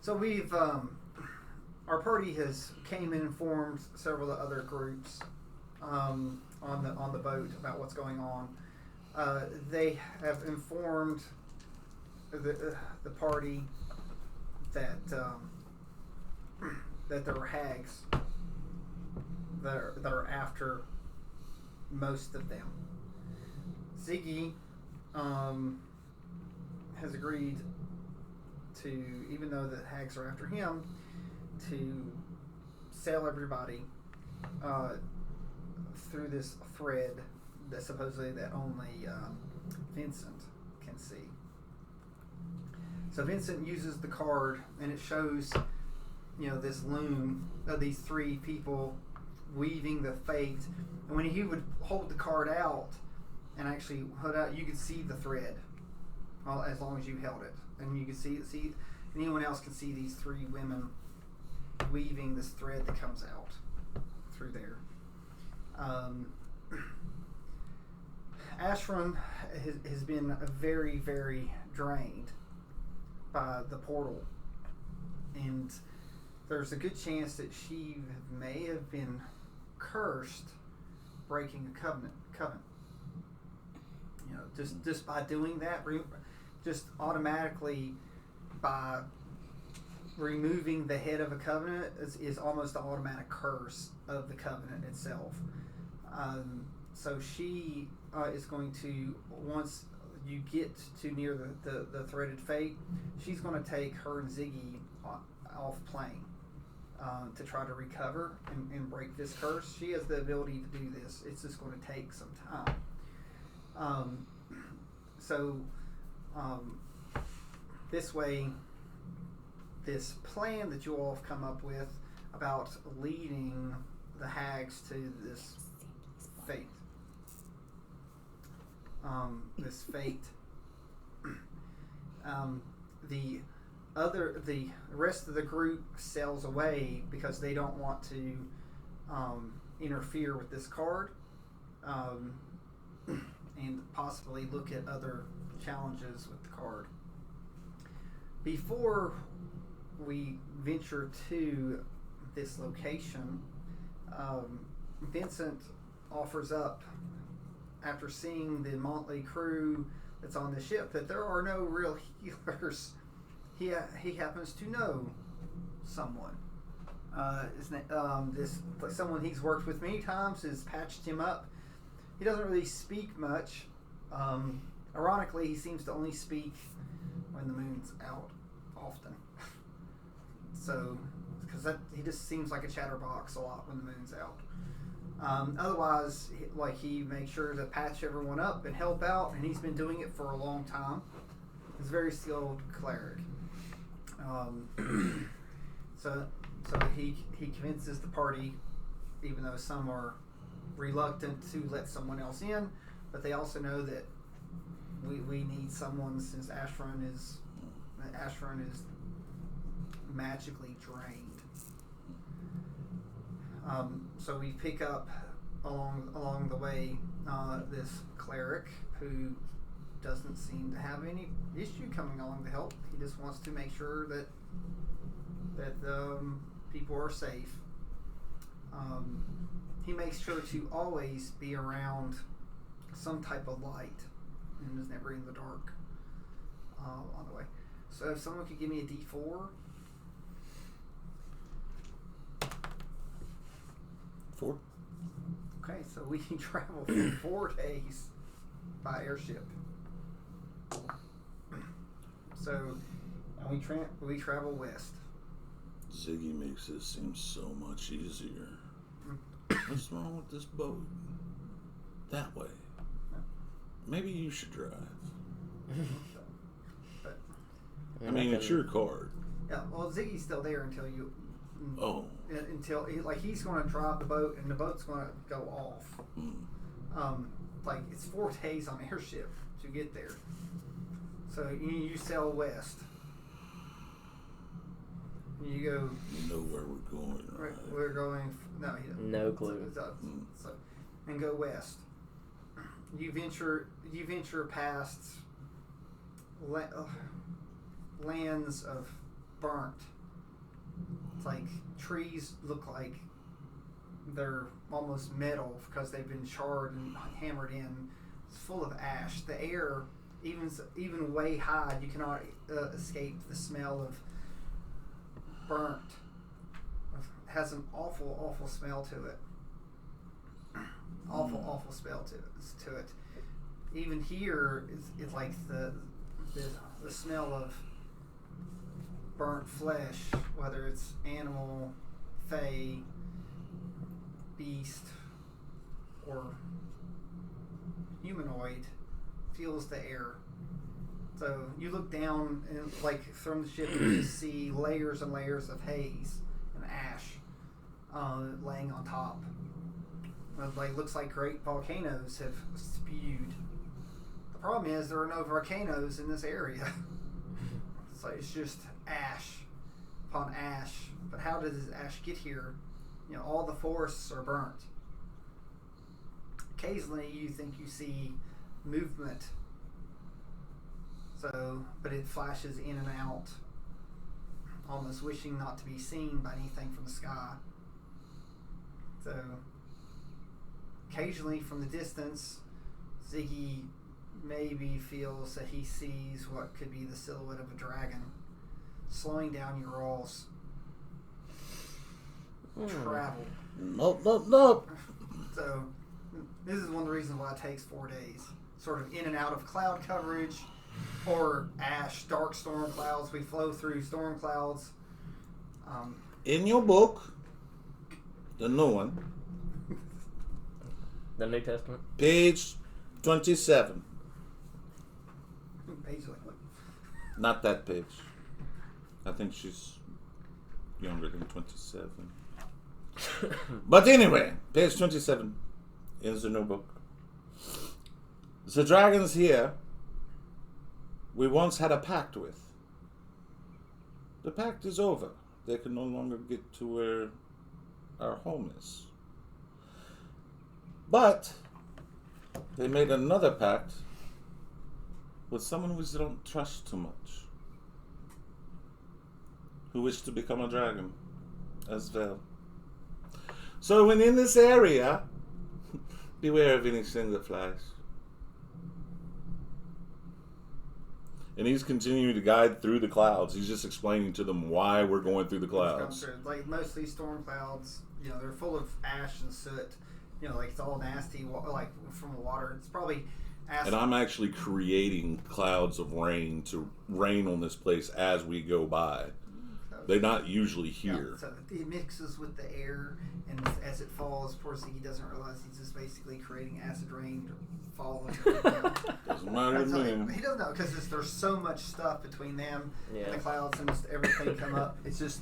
So we've our party has came in and formed several of the other groups on the boat about what's going on. They have informed the party that that there are hags that are after most of them. Ziggy has agreed to, even though the hags are after him, to sell everybody through this thread that supposedly that only Vincent can see. So Vincent uses the card, and it shows, this loom of these three people weaving the fate. And when he would hold the card out and actually hold out, you could see the thread, as long as you held it, and you could see anyone else can see these three women weaving this thread that comes out through there. Ashran has been very, very drained by the portal, and there's a good chance that she may have been cursed, breaking a covenant. Just by doing that, just automatically by removing the head of a covenant is almost the automatic curse of the covenant itself. So she is going to, once you get to near the threaded fate, she's going to take her and Ziggy off plane to try to recover and break this curse. She has the ability to do this. It's just going to take some time. This way, this plan that you all have come up with about leading the hags to this fate. The rest of the group sails away because they don't want to interfere with this card, and possibly look at other challenges with the card. Before we venture to this location, Vincent offers up, after seeing the motley crew that's on the ship, that there are no real healers. He happens to know someone. Someone he's worked with many times has patched him up. He doesn't really speak much. Ironically, he seems to only speak when the moon's out often. So, because he just seems like a chatterbox a lot when the moon's out. Otherwise, he makes sure to patch everyone up and help out, and he's been doing it for a long time. He's a very skilled cleric. So he convinces the party, even though some are reluctant to let someone else in, but they also know that we need someone, since Ashran is magically drained. So we pick up along the way this cleric who doesn't seem to have any issue coming along to help. He just wants to make sure that people are safe. He makes sure to always be around some type of light and is never in the dark on the way. So if someone could give me a D4. 4. Okay, so we can travel for 4 days by airship. So we travel west. Ziggy makes this seem so much easier. What's wrong with this boat? That way. Maybe you should drive. But, I mean, it's your card. Yeah, well, Ziggy's still there until you. Oh. Until he's going to drive the boat, and the boat's going to go off. It's 4 days on airship to get there. So you sail west. You go. You know where we're going, right? We're going. No, he doesn't. No clue. So, and go west. You venture past lands of burnt. It's like trees look like they're almost metal because they've been charred and hammered in. It's full of ash. The air, even way high, you cannot escape the smell of burnt. It has an awful smell to it. Awful smell to it. Even here, it's like the smell of burnt flesh, whether it's animal, fey, beast, or humanoid, fills the air. So you look down and like from the ship, you just see layers and layers of haze and ash laying on top. It like looks like great volcanoes have spewed. The problem is there are no volcanoes in this area. So it's just ash upon ash. But how does this ash get here? You know, all the forests are burnt. Occasionally you think you see movement. So, but it flashes in and out, almost wishing not to be seen by anything from the sky. So, occasionally from the distance, Ziggy maybe feels that he sees what could be the silhouette of a dragon, slowing down your rolls. Travel. Nope. So, this is one of the reasons why it takes 4 days. Sort of in and out of cloud coverage, or ash, dark storm clouds. We flow through storm clouds. In your book, the new one, The New Testament? page 27. Page like what? Not that page. I think she's younger than 27. But anyway, page 27 is the new book. The dragons here we once had a pact with. The pact is over. They can no longer get to where our home is. But they made another pact with someone who they don't trust too much, who wished to become a dragon as well. So when in this area, beware of anything that flies. And he's continuing to guide through the clouds. He's just explaining to them why we're going through the clouds. Like most of these storm clouds, you know, they're full of ash and soot. You know, like it's all nasty, like from the water. It's probably acid. And I'm actually creating clouds of rain to rain on this place as we go by. They're not usually here. Yeah, so it mixes with the air, and as it falls, poor Ziggy doesn't realize he's just basically creating acid rain to fall on him. Doesn't matter to me. He doesn't know because there's so much stuff between them and the clouds and just everything come up. It's just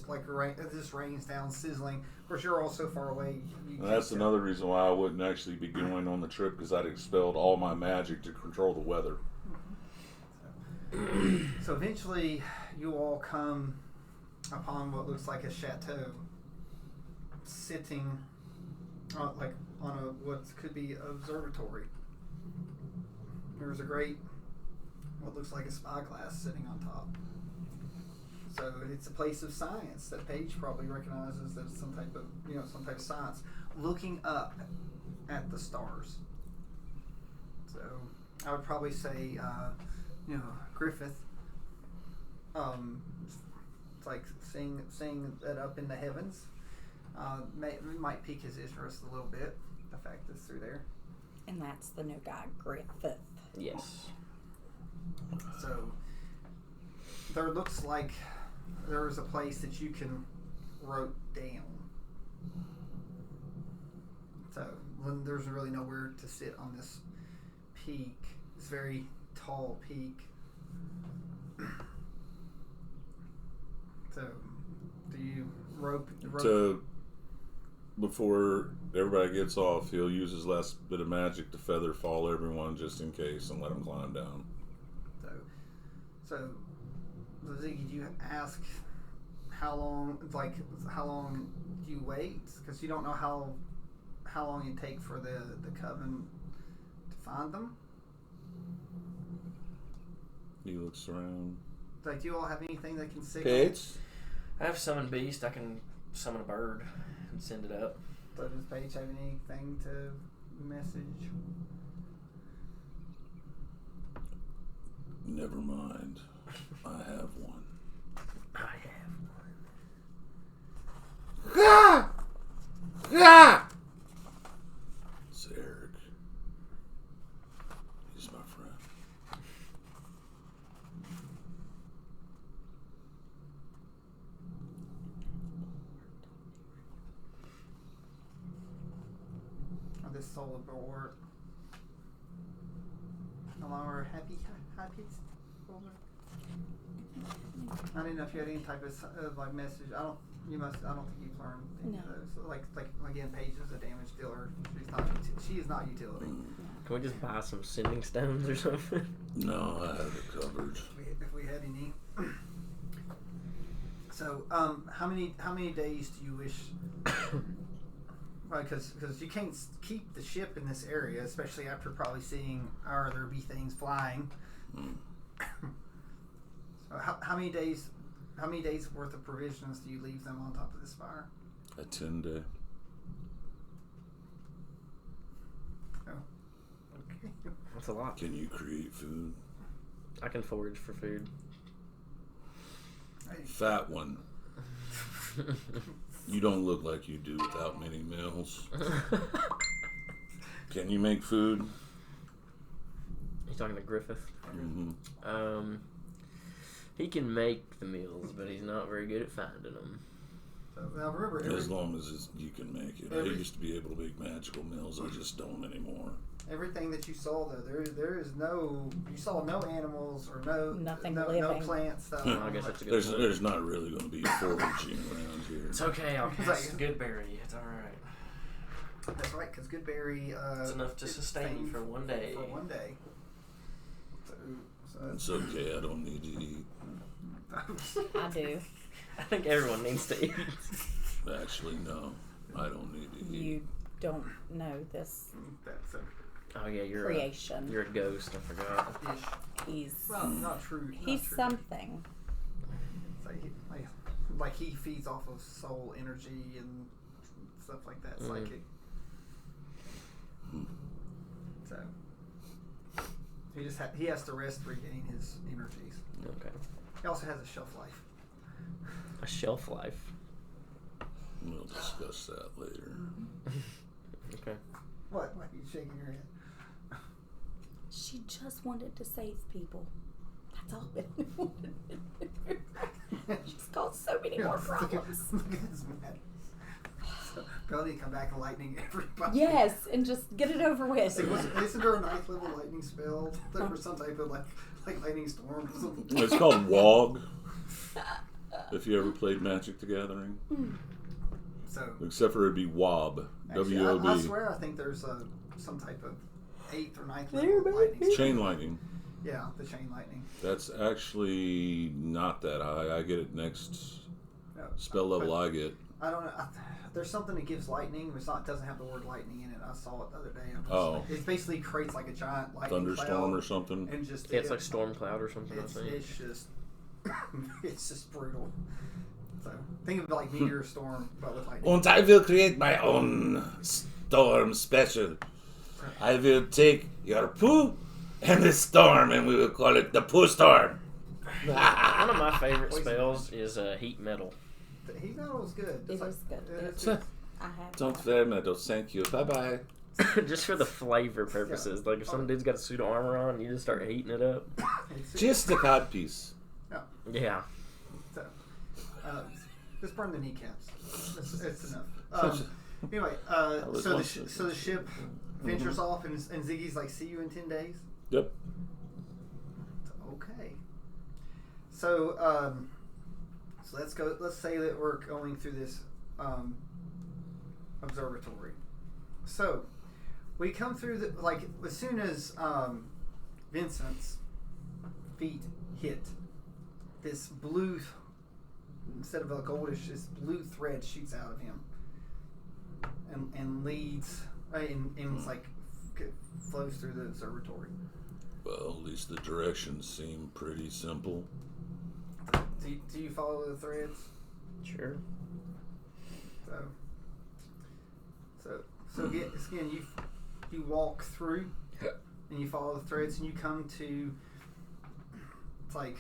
like rain. It just rains down, sizzling. Of course, you're all so far away. That's another reason why I wouldn't actually be going on the trip, because I'd expelled all my magic to control the weather. So eventually, you all come upon what looks like a chateau, sitting like on what could be an observatory. There's a great, what looks like a spyglass sitting on top. So it's a place of science that Paige probably recognizes that it's some type of science, looking up at the stars. So I would probably say, Griffith. It's like seeing that up in the heavens. Might pique his interest a little bit. The fact that it's through there. And that's the new guy, Griffith. Yes. So there looks like there is a place that you can rope down. So there's really nowhere to sit on this peak. This very tall peak. So do you rope? So before everybody gets off, he'll use his last bit of magic to feather fall everyone just in case and let them climb down. So Ziggy, do you ask how long do you wait? Because you don't know how long it take for the coven to find them. He looks around. Like, do you all have anything that can signal? Paige? I have summon beast. I can summon a bird and send it up. So does Paige have anything to message? Never mind. I have one. I have one. Ah! Ah! It's Eric. He's my friend. Oh, this solar board. Our happy. I didn't know if you had any type of like message. I don't think you've learned any of those. Like again, Paige is a damage dealer. She is not utility. Can we just buy some sending stones or something? No, I have it covered. If we had any. So, how many days do you wish? Right, because you can't keep the ship in this area, especially after probably seeing our there be things flying. So how many days worth of provisions do you leave them on top of this fire? A 10-day. Oh. Okay. That's a lot. Can you create food? I can forage for food. Fat one. You don't look like you do without many meals. Can you make food? You talking to Griffith? Mm-hmm. He can make the meals, but he's not very good at finding them. So now remember, As long as you can make it. I used to be able to make magical meals. I just don't anymore. everything that you saw though, there is no, you saw no animals or Nothing no living. plants stuff. I guess that's a good point. There's not really going to be foraging around here. It's okay, I'll It's cast like- Goodberry. It's alright. That's right, because Goodberry. It's enough to sustain you for one day. For one day. So It's okay, I don't need to eat. I do. I think everyone needs to eat. Actually, no. I don't need to eat. You don't know this that's a Oh yeah, you're creation. you're a ghost. I forgot. ish. He's Well, not true. he's not true. something. It's like he feeds off of soul energy and stuff like that, psychic. So he has to rest to regain his energies. Okay. He also has a shelf life. A shelf life. We'll discuss that later. Okay. What? Why are you shaking your head? She just wanted to save people. That's all it wanted to do. She's caused so many more problems. Look at this man. So, Belly come back and lightning everybody. Yes, and just get it over with. Isn't there a 9th level lightning spell? There was some type of like lightning storm or something. It's called WOG. If you ever played Magic the Gathering. So Except for it'd be WOB. actually, W-O-B. I swear I think there's some type of 8th or 9th level lightning spell. Chain lightning. Yeah, the chain lightning. That's actually not that high. I get it next No, spell level I get. I don't know. There's something that gives lightning. It's not doesn't have the word lightning in it. I saw it the other day. It basically creates like a giant lightning Thunderstorm cloud or something. and just Yeah, it's like storm cloud or something. I think. It's just it's just brutal. So think of it like meteor storm, but with lightning. And I will create my own storm special. I will take your poo and the storm, and we will call it the poo storm. One of my favorite spells is heat metal. The heat metal is good. It It's like- is good. it's- So, I have. don't very metal. Thank you. Bye bye. Just for the flavor purposes. Like if some dude's got a suit of armor on, you just start heating it up. it's- Just a cod piece. no. Yeah. So, just burn the kneecaps. It's enough. Anyway, was so once so the ship ventures off, and Ziggy's like, "See you in 10 days." Yep. Okay. So so let's go. Let's say that we're going through this observatory. So we come through the as soon as Vincent's feet hit this blue, instead of a goldish, this blue thread shoots out of him and leads and it's like flows through the observatory. Well, at least the directions seem pretty simple. Do you follow the threads? Sure. So again, you walk through, and you follow the threads, and you come to, it's like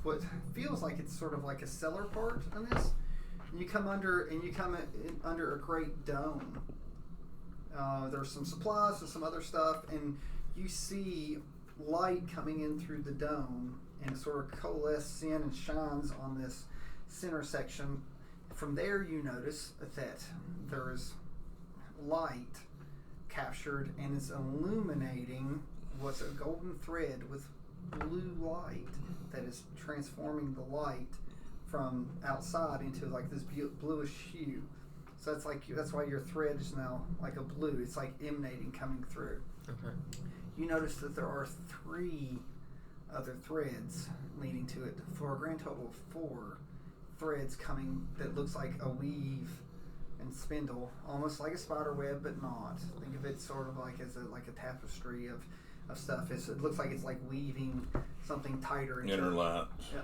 what feels like it's sort of like a cellar part on this. And you come under a great dome. There's some supplies and some other stuff, and you see light coming in through the dome, and it sort of coalesces in and shines on this center section. From there, you notice that there is light captured, and it's illuminating what's a golden thread with blue light that is transforming the light from outside into like this bluish hue. So that's why your thread is now like a blue. It's like emanating, coming through. Okay. You notice that there are 3 other threads leading to it, for a grand total of 4 threads coming that looks like a weave and spindle, almost like a spider web, but not. Think of it sort of like as a tapestry of stuff. It looks like it's like weaving something tighter into Interlock. Yeah.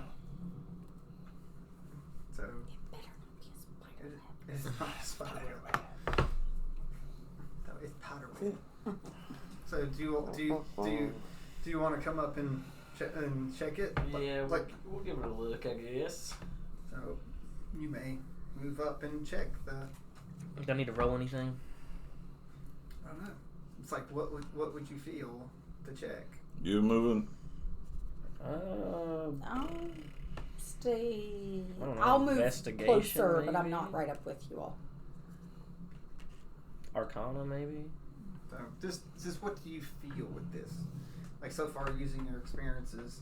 So It better not be a spider web. it's not a spider web. No, it's spider web. So do you want to come up and check it? Yeah, we'll give it a look, I guess. So you may move up and check the. Do I need to roll anything? I don't know. It's like what would you feel to check? You moving? I'll stay. I don't know, I'll move investigation, closer, but I'm maybe? not right up with you all. Arcana, maybe? So just what do you feel with this? Like so far, using your experiences,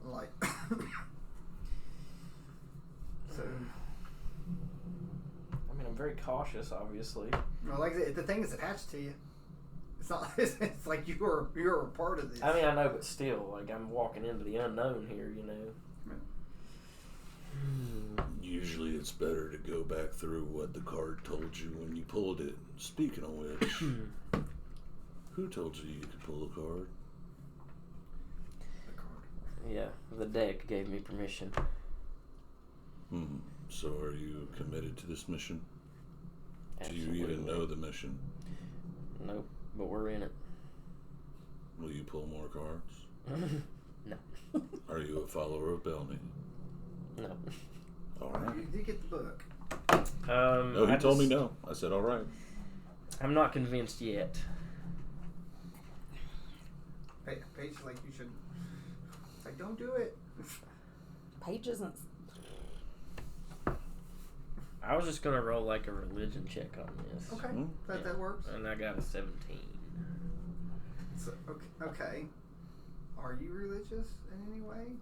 like so. I mean, I'm very cautious, obviously. Well, like the thing is attached to you. It's not. It's like you're a part of this. I mean, I know, but still, like, I'm walking into the unknown here, you know. Usually it's better to go back through what the card told you when you pulled it. Speaking of which, who told you you could pull a card? The card. Yeah, the deck gave me permission. So are you committed to this mission? Absolutely. Do you even know the mission? Nope, but we're in it. Will you pull more cards? No. Are you a follower of Belny? No. All right. You did get the book. No, he told me no. I said, all right. I'm not convinced yet. Paige, like you should. Like, don't do it. Paige isn't. I was just gonna roll like a religion check on this. Okay, Hmm? that works. And I got a 17. So, okay. Are you religious in any way?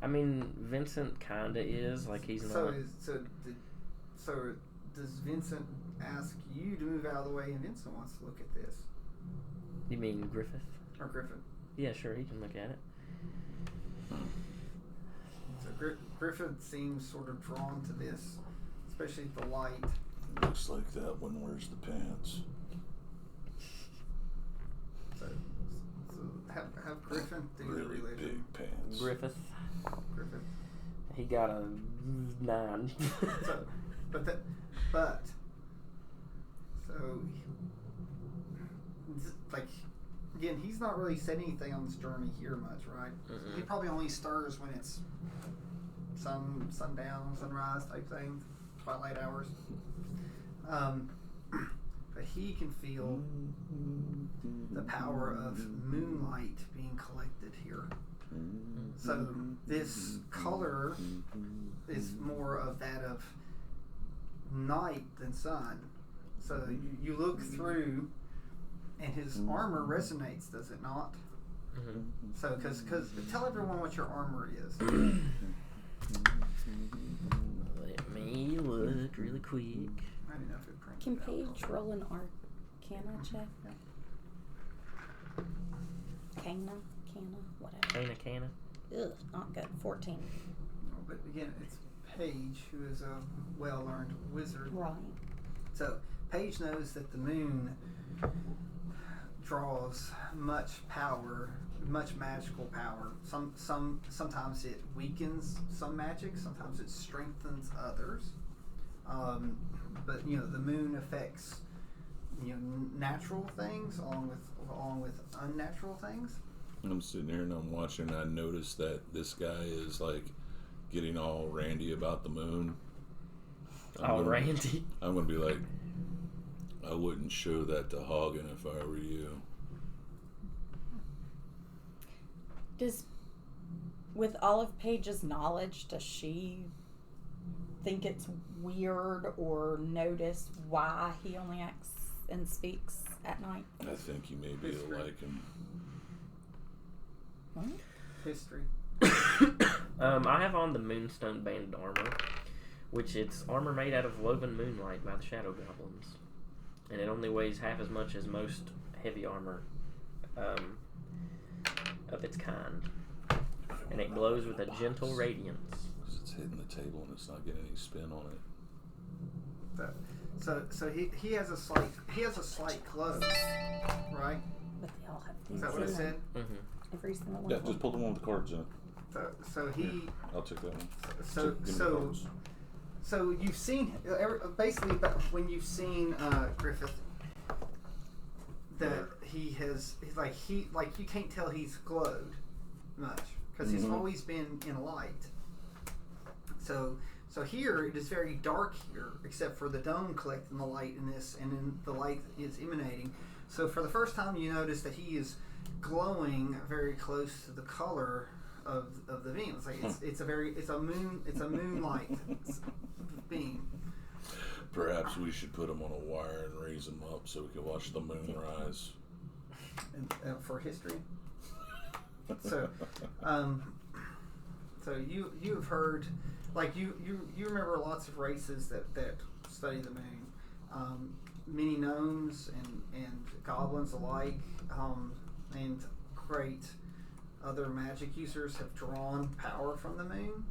I mean, Vincent kinda is. Like, he's not. So does Vincent ask you to move out of the way, and Vincent wants to look at this, You mean Griffith? or Griffin? Yeah, sure, he can look at it. So Griffin seems sort of drawn to this, especially the light. Looks like that one wears the pants. So have Griffin do the Really religion. big pants. Griffith. Griffin. He got a 9. So, like, again, he's not really said anything on this journey here much, right? Mm-mm. He probably only stirs when it's sundown, sunrise type thing, twilight hours. But he can feel the power of moonlight being collected here. So this color is more of that of night than sun. So you look through, and his armor resonates, does it not? Mm-hmm. So, because tell everyone what your armor is. Let me look really quick. I don't know if it printed Can out. Paige roll an Arcana check? Cana, whatever. Cana. Ugh, not good. 14. No, but again, it's Paige, who is a well-learned wizard. Right. So Paige knows that the moon draws much power much magical power. Sometimes it weakens some magic. Sometimes it strengthens others. But the moon affects natural things along with unnatural things. I'm sitting here and I'm watching, and I noticed that this guy is like getting all randy about the moon. Randy. I'm gonna be like, I wouldn't show that to Hagen if I were you. With Olive Page's knowledge, does she think it's weird or notice why he only acts and speaks at night? I think you may be like him. What? History. I have on the Moonstone Banded armor, which it's armor made out of woven moonlight by the Shadow Goblins, and it only weighs half as much as most heavy armor of its kind, and it glows with a gentle radiance. It's hitting the table and it's not getting any spin on it. So he has a slight glow, right? But they all have things Is that what it in said? them. Mm-hmm. Every single one. Yeah, of just them. pull the one with the cards in it. So he. I'll take that one. Give me the So cards. So you've seen basically when you've seen Griffith, that he's like you can't tell he's glowed much because he's always been in light. So here it is very dark here, except for the dome collecting the light in this, and then the light is emanating. So for the first time, you notice that he is glowing very close to the color of the beam. It's like it's a moonlight beam. Perhaps we should put him on a wire and raise him up so we can watch the moon rise. And for history. So you've heard, like you remember lots of races that study the moon. Many gnomes and goblins alike, and great other magic users have drawn power from the moon.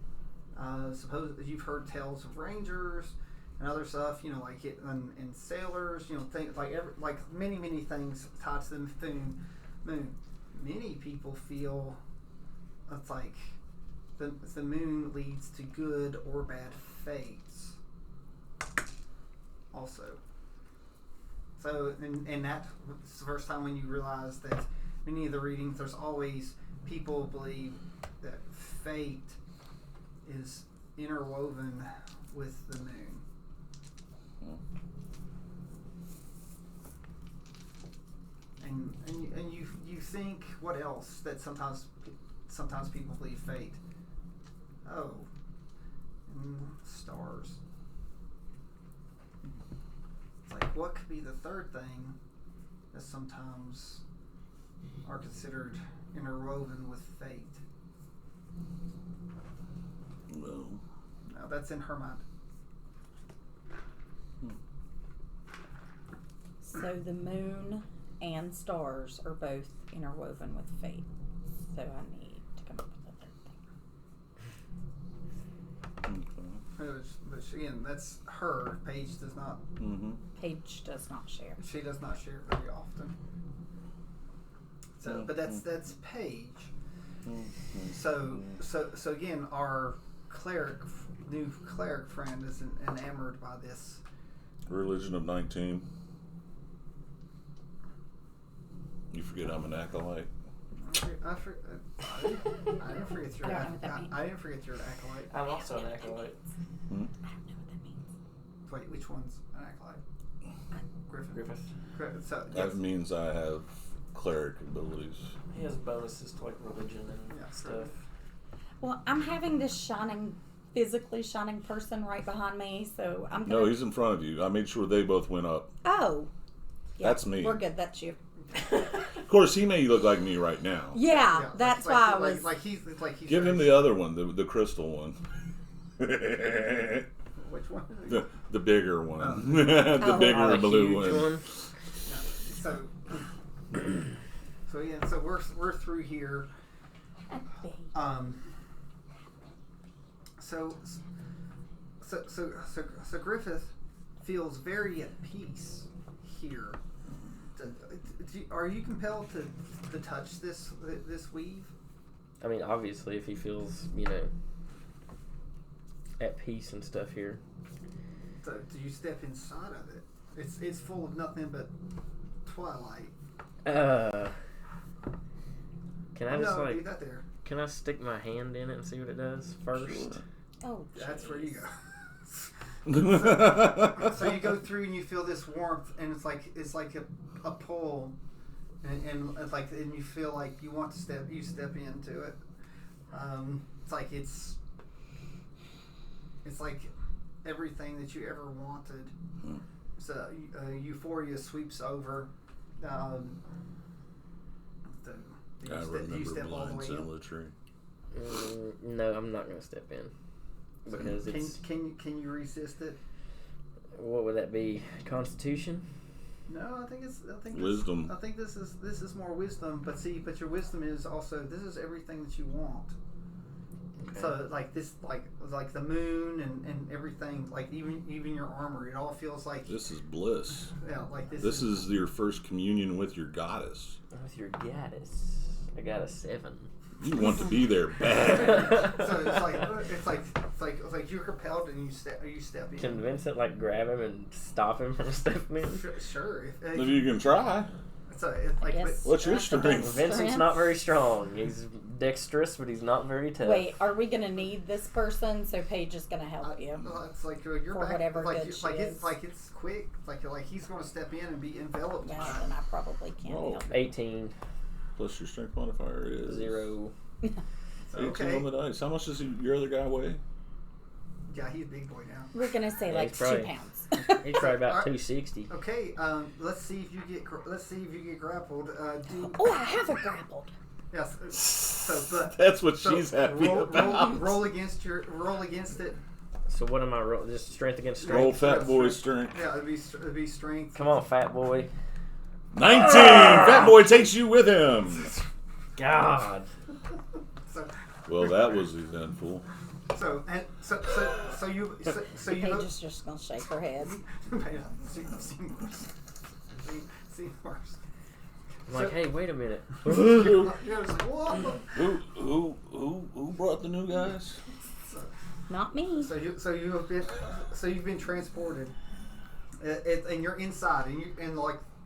Suppose you've heard tales of rangers and other stuff, like it and sailors, things like many things tied to the moon. Many people feel it's like the moon leads to good or bad fates. Also, so and that's the first time when you realize that many of the readings, there's always people believe that fate is interwoven with the moon. And you think, what else that sometimes people believe fate? Oh, stars. It's like, what could be the third thing that sometimes are considered interwoven with fate? Well, No, that's in her mind. So the moon and stars are both interwoven with fate. So I need to come up with a third thing. But again, that's her. Paige does not. Paige does not share. She does not share very often. So, but that's Paige. So again, our new cleric friend is enamored by this. Religion of 19. You forget I'm an acolyte. I didn't forget you're I don't know what that means. I didn't forget you're an acolyte. I'm also an acolyte. I don't know what that means. Wait, which one's an acolyte? Griffith. So, That yes. means I have cleric abilities. He has bonuses to like religion and stuff. Well, I'm having this physically shining person right behind me, so I'm gonna... No, he's in front of you. I made sure they both went up. Oh. Yeah, That's me. We're good, that's you. Of course, he may look like me right now. Yeah, that's why I was... He's Give him the other one, the crystal one. Which one? The bigger one. Oh. The bigger The blue huge one. So yeah, so we're through here. So Griffith feels very at peace here. Are you compelled to touch this weave? I mean, obviously, if he feels, at peace and stuff here. So do you step inside of it? It's full of nothing but twilight. Can I just leave that there. Can I stick my hand in it and see what it does first? Sure. Oh, that's where you go. So you go through and you feel this warmth, and it's like a pull, and it's like, and you feel like you want to step into it. It's like everything that you ever wanted. So euphoria sweeps over. I remember Blind Cemetery. No, I'm not going to step in because can you resist it? What would that be? Constitution? No, I think wisdom. I think this is more wisdom, but your wisdom is also, this is everything that you want. Okay. So like this, like the moon and everything, like even your armor, it all feels like this is bliss. Yeah, like this is your first communion with your goddess. With your goddess, I got a 7. You want to be there bad. So it's like you're compelled and you step in. Can Vincent grab him and stop him from stepping in? Sure. If you can try. So it's like, what's your strength? Vincent's not very strong. He's dexterous, but he's not very tough. Wait, are we gonna need this person? So Paige is gonna help you. It's like you're for back, whatever like good it's she is. it's quick. Like he's going to step in and be enveloped. Yeah, then I probably can't help. 18 plus your strength modifier is 0. 18 on the dice. How much does your other guy weigh? Yeah, he's a big boy now. We're gonna say Yeah, like he's probably- 2 pounds. He's probably about 260. Okay, let's see if you get grappled. Oh, I have a grappled. Yes. That's what she's happy about. Roll against it. So what am I rolling? Just strength against strength? Roll fat boy strength. Yeah, it'd be strength. Come on, fat boy. 19. Fat boy takes you with him. God. Well, that was eventful. So you Paige is just gonna shake her head. See worse. I'm like, hey, wait a minute. Who brought the new guys? Not me. So you've been transported, and you're inside, and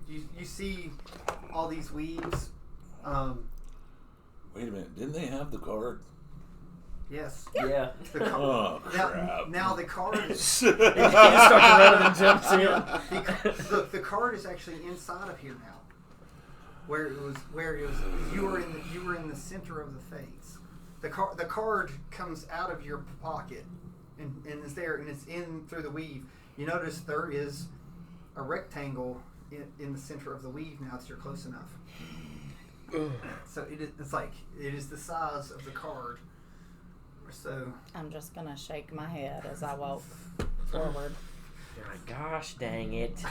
you see all these weaves. Wait a minute, didn't they have the card? Yes. Yeah. Oh, crap. Now the card is. He starts running and jumps in. The card is actually inside of here now. Where it was, you were in the center of the face. The card comes out of your pocket and is there, and it's in through the weave. You notice there is a rectangle in the center of the weave now that you're close enough. So it is the size of the card. So I'm just gonna shake my head as I walk forward. You're like, gosh dang it.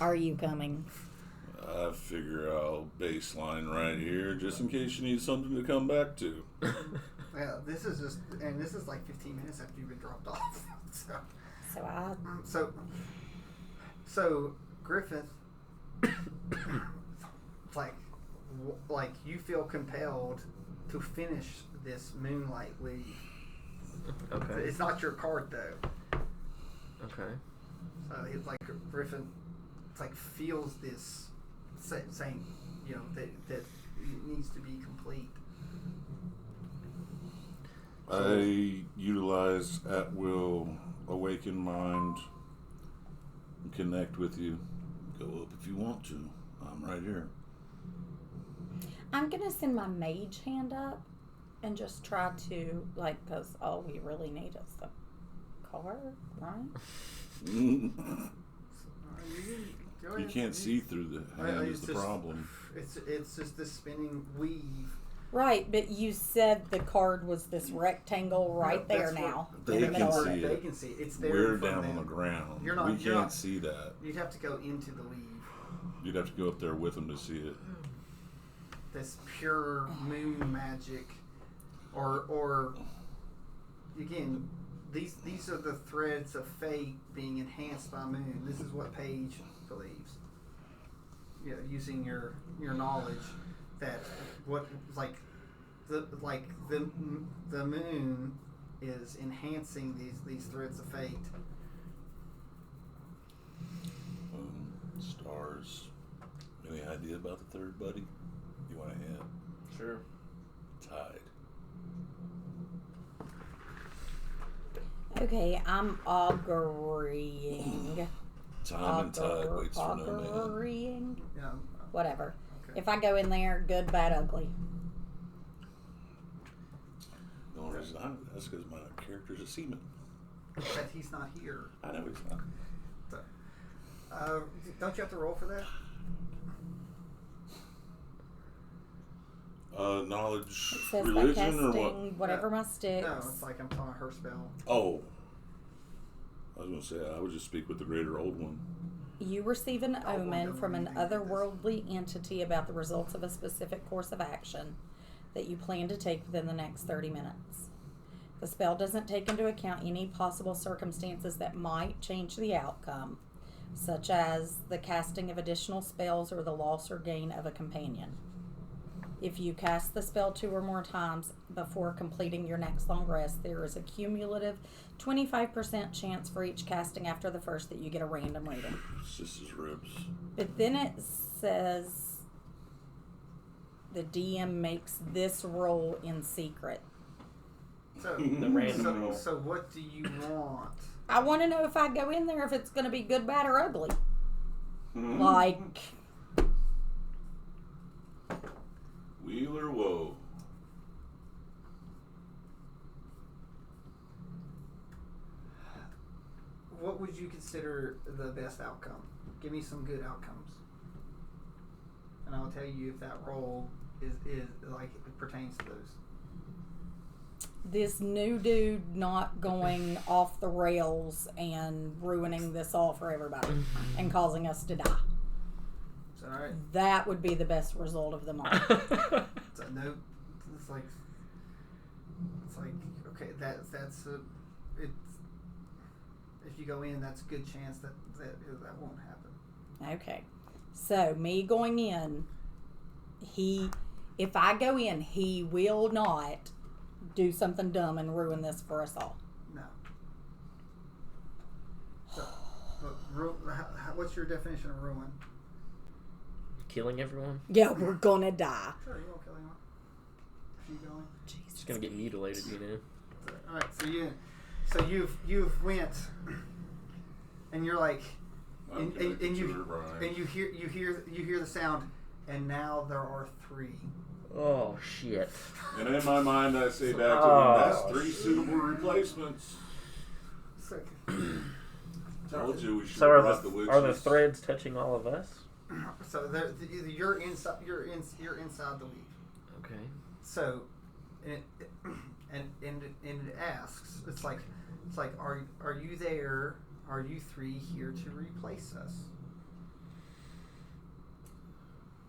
Are you coming? I figure I'll baseline right here just in case you need something to come back to. yeah, this is like 15 minutes after you've been dropped off. So Griffith, like you feel compelled to finish this moonlight weave. Okay. It's not your card though. Okay. So it's like Griffin, feels this saying, that it needs to be complete. I utilize at will awaken mind and connect with you. Go up if you want to. I'm right here. I'm gonna send my mage hand up and just try to because all we really need is the card, right? You can't see through the hand is the problem. It's just this spinning weave. Right, but you said the card was this rectangle right there now. They can see it. They can see it. It's there. We're down on the ground. We can't see that. You'd have to go into the weave. You'd have to go up there with them to see it. This pure moon magic, or again, these are the threads of fate being enhanced by moon. This is what Paige believes. You know, using your knowledge that what the moon is enhancing these threads of fate. Stars. Any idea about the third buddy? You want to add? Sure. Tide. Okay, I'm auguring. Time and tide waits for no man. Auguring? Yeah. Whatever. Okay. If I go in there, good, bad, ugly. The only reason that's because my character's a seaman. But he's not here. I know he's not. So, don't you have to roll for that? Knowledge, It says by religion, casting or what? whatever my sticks. No, it's like I'm telling her spell. Oh. I was going to say, I would just speak with the greater old one. You receive an Oh, omen wonder from an what you think of this. otherworldly entity about the results of a specific course of action that you plan to take within the next 30 minutes. The spell doesn't take into account any possible circumstances that might change the outcome, such as the casting of additional spells or the loss or gain of a companion. If you cast the spell 2 or more times before completing your next long rest, there is a cumulative 25% chance for each casting after the first that you get a random reading. It's just his ribs. But then it says the DM makes this roll in secret. So, The random roll. so what do you want? I want to know if I go in there if it's going to be good, bad, or ugly. Like, Wheel or woe? What would you consider the best outcome? Give me some good outcomes, and I'll tell you if that roll is like it pertains to those. this new dude not going off the rails and ruining this all for everybody and causing us to die. Is that all right? That would be the best result of them all. So no, it's like okay, that's a it's if you go in, that's a good chance that won't happen. Okay. So me going in, if I go in, he will not do something dumb and ruin this for us all. No. So, what's your definition of ruin? Killing everyone? Yeah, we're gonna die. Sure, you won't kill anyone. If you go in. Jesus. Just gonna get mutilated, you know? All right, so you've went, and you're like, and you hear the sound, and now there are 3. Oh, shit. And in my mind, I say back to Oh. him, that's 3 suitable replacements. So, Told you we should So have brought the witches. are the threads touching all of us? so you're inside. You're inside the weave. Okay. So, and it asks. It's like, are you there? Are you 3 here to replace us?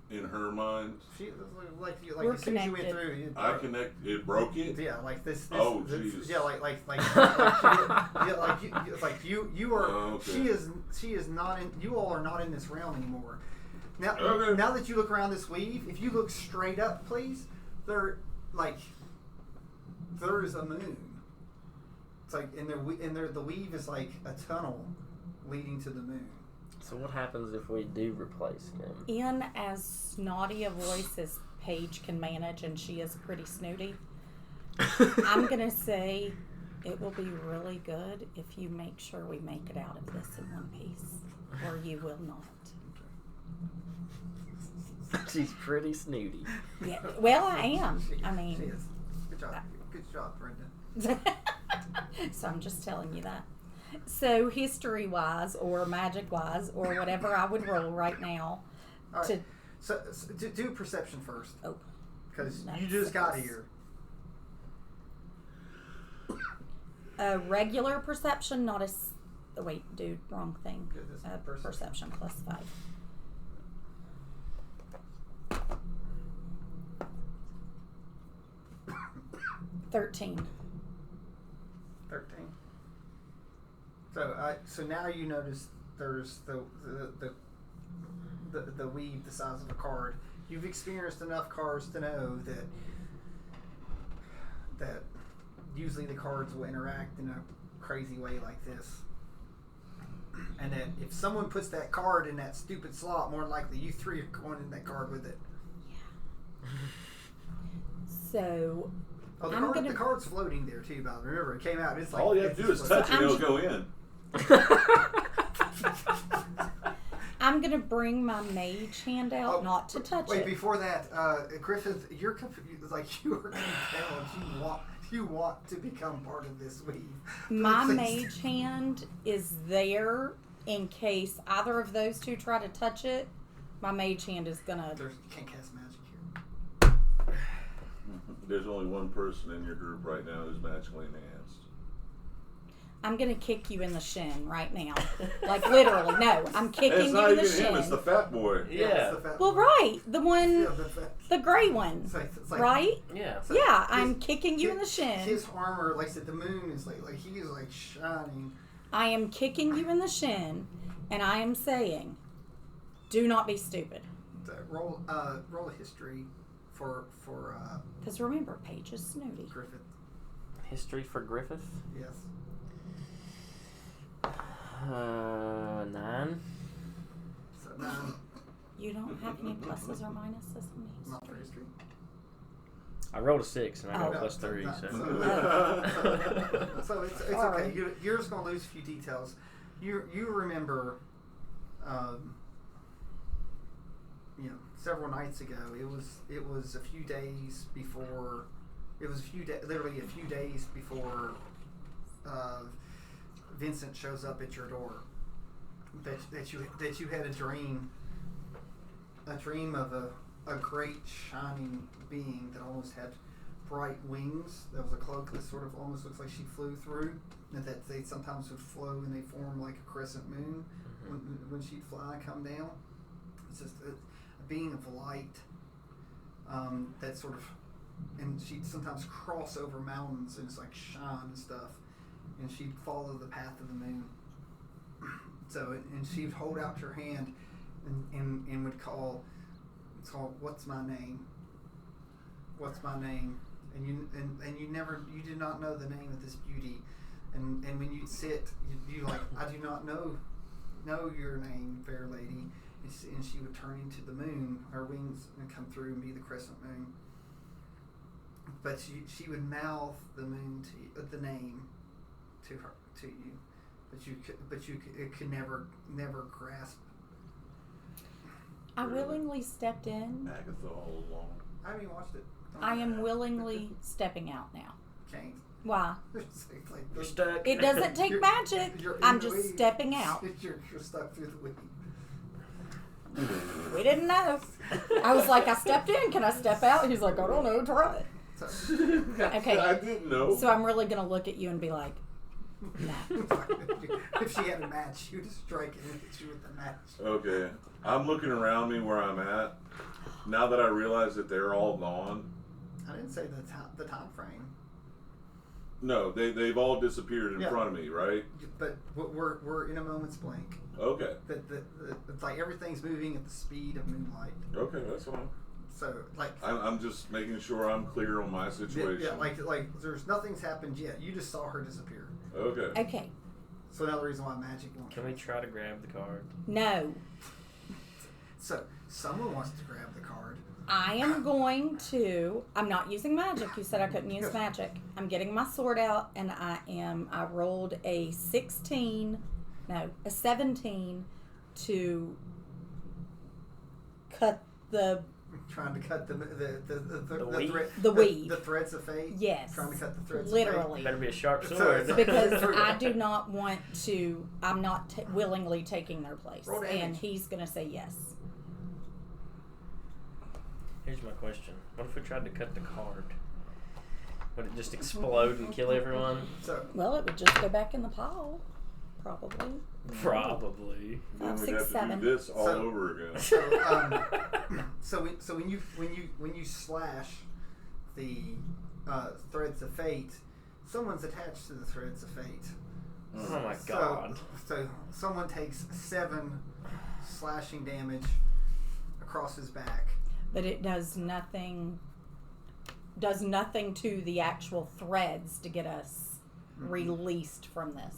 In her mind, She like We're as soon as you went connected. through. I connect. It broke it. Yeah, like this. Oh, this jeez. yeah, like you are. Oh, okay. She is not in. You all are not in this realm anymore. Now, Okay. now that you look around this weave, if you look straight up, please, there is a moon. It's like the weave is like a tunnel leading to the moon. So what happens if we do replace him? In as snotty a voice as Paige can manage, and she is pretty snooty, I'm going to say it will be really good if you make sure we make it out of this in one piece, or you will not. She's pretty snooty. Yeah, well, I am. I She mean, is. Good job, Brendan. so I'm just telling you that. So history-wise, or magic-wise, or whatever I would roll right now. All right. So do perception first. Oh, Because Nice. you just got here. a regular perception, not a. Oh, wait, dude, wrong thing. Good, this is Perception plus 5. $13. 13. So now you notice there's the weave the size of a card. You've experienced enough cards to know that usually the cards will interact in a crazy way like this. And that if someone puts that card in that stupid slot, more likely you three are going in that card with it. Yeah. So the card's floating there too, Bob. Remember, it came out. It's like all you have to do is touch it and it'll go in. I'm gonna bring my mage hand out, not to touch wait, it. before that, Griffith, you're like you are compelled. You want to become part of this weave. My mage hand is there in case either of those two try to touch it. My mage hand is gonna. You can't cast magic here. There's only one person in your group right now who's magically enhanced. I'm gonna kick you in the shin right now. Like literally, no. I'm kicking you in the shin. Him, it's the fat boy. Yeah. Well, right, the one, Yeah, the gray one, it's like, right? Yeah. So Yeah, I'm kicking you in the shin. His armor, like I said, the moon is like he is like shining. I am kicking you in the shin, and I am saying, do not be stupid. Roll a history for Because remember, Paige is snooty. Griffith. History for Griffith? Yes. 9. So 9. You don't have any pluses or minuses in Not for history. history. I rolled a 6 and I got Oh. plus 3. So. So it's Sorry. okay. You're just gonna lose a few details. You remember, several nights ago. It was a few days before. It was literally a few days before Vincent shows up at your door. That you had a dream of a great shining being that almost had bright wings. There was a cloak that sort of almost looks like she flew through, and that they sometimes would flow and they form like a crescent moon when she'd fly and come down. It's just a being of light that sort of, and she'd sometimes cross over mountains and it's like shine and stuff, and she'd follow the path of the moon. So, and she'd hold out her hand and would call, what's my name? What's my name? And you did not know the name of this beauty. And when you'd sit, you like, I do not know your name, fair lady. And she would turn into the moon, her wings would come through and be the crescent moon. But she would mouth the moon to you, the name to you. But you could never grasp. I willingly stepped in. Agatha all along. I haven't even watched it. I am willingly stepping out now. Can't. Why? It's like You're stuck. It doesn't take You're- magic. you're in I'm the just weave. stepping out. You're stuck through the weave. We didn't know. I was like, I stepped in. Can I step out? He's like, I don't know. Try it. So, Okay. I didn't know. So I'm really going to look at you and be like, nah. if she had a match, she would just strike it and hit you with the match. Okay. I'm looking around me where I'm at. Now that I realize that they're all gone. I didn't say the time frame. No, they've all disappeared in front of me, right? But we're in a moment's blink. Okay. It's like everything's moving at the speed of moonlight. Okay, that's fine. So like I'm just making sure I'm clear on my situation. yeah, like there's nothing's happened yet. You just saw her disappear. Okay. Okay. So another reason why magic won't. Can we try to grab the card? No. So someone wants to grab the card. I am going to. I'm not using magic. You said I couldn't use magic. I'm getting my sword out, and I rolled a 17 to cut the. Trying to cut the weave? The weave. The threads of fate. Yes. Trying to cut the threads. Literally. Better be a sharp So- sword. so- Because I do not want to. I'm not willingly taking their place, Roll damage. and he's going to say yes. Here's my question. What if we tried to cut the card? Would it just explode and kill everyone? So Well, it would just go back in the pile, probably. Probably. Then 5, we'd 6, have to 7. do this all So- over again. so when you slash the threads of fate, someone's attached to the threads of fate. Oh my god. So someone takes 7 slashing damage across his back. But it does nothing to the actual threads to get us released from this.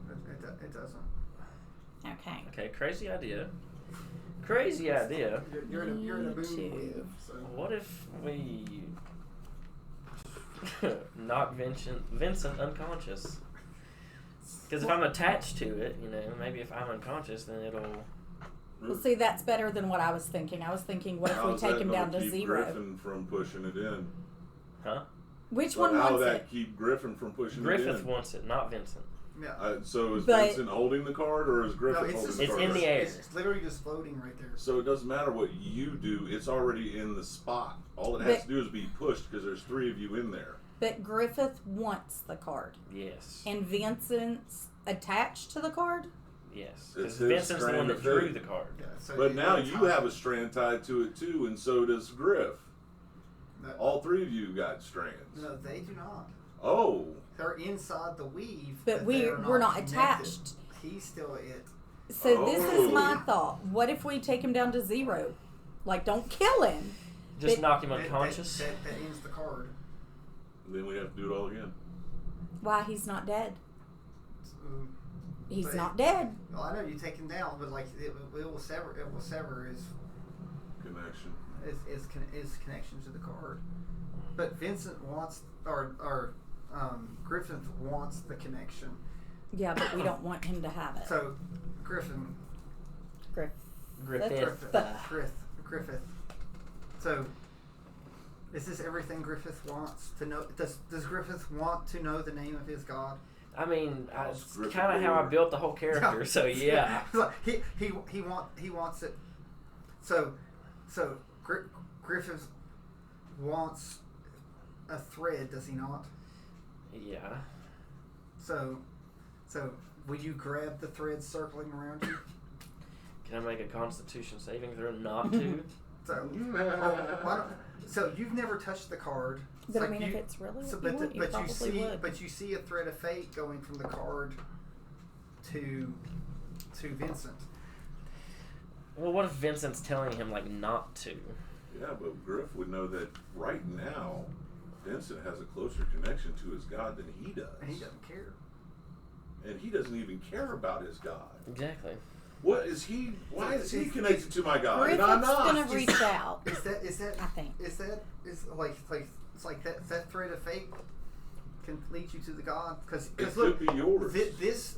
No, it doesn't. Okay. Okay, crazy idea. Crazy idea. You're in a boom too. wave, so. What if we knock Vincent unconscious? Because if I'm attached to it, maybe if I'm unconscious, then it'll... Well, see, that's better than what I was thinking. I was thinking, what if we take him down to 0? Griffin from pushing it in. Huh? Which But one how wants would that it? keep Griffin from pushing it Griffith in? wants it, not Vincent. Yeah. So is But- Vincent holding the card, or is Griffith No, holding the it's card? in the air. It's literally just floating right there. So it doesn't matter what you do; it's already in the spot. All it has to do is be pushed because there's 3 of you in there. But Griffith wants the card. Yes. And Vincent's attached to the card? Yes. It's Because his Vincent's the one strand that of drew fate. the card. Yeah, so But now it's you hot. have a strand tied to it too, and so does Griff. No, All 3 of you got strands. no, they do not. Oh, They're inside the weave. But they're we're not connected. attached. He's still it. So this is my Oh. thought. What if we take him down to 0? Like, don't kill him. Just But- knock him That- unconscious. That ends the card. then we have to do it all again. Why, he's not dead. So, He's But- not dead. well, I know you take him down, but like it will sever. It will sever his connection to the card. But Vincent wants, or Griffith wants the connection. Yeah, but we don't want him to have it. So Griffith. Griffith. So is this everything Griffith wants to know? Does Griffith want to know the name of his god? I mean, Oh, it's Griffith kind of how I Warrior. built the whole character, so yeah. he wants it. So Griffith wants a thread, does he not? Yeah. So would you grab the thread circling around you? Can I make a Constitution saving throw not to? So you've never touched the card. It's But I like mean, you- if it's really so, what but you want, you probably would. but you see a thread of fate going from the card to Vincent. Well, what if Vincent's telling him, like, not to? Yeah, but Griff would know that right now, Vincent has a closer connection to his god than he does. And he doesn't care. And he doesn't even care about his god. Exactly. What is he? Why is he It's- connected to my god? And I'm Griffith's not. gonna reach out. Is that I think. is it's like that thread of fate can lead you to the god because It look, could be yours. this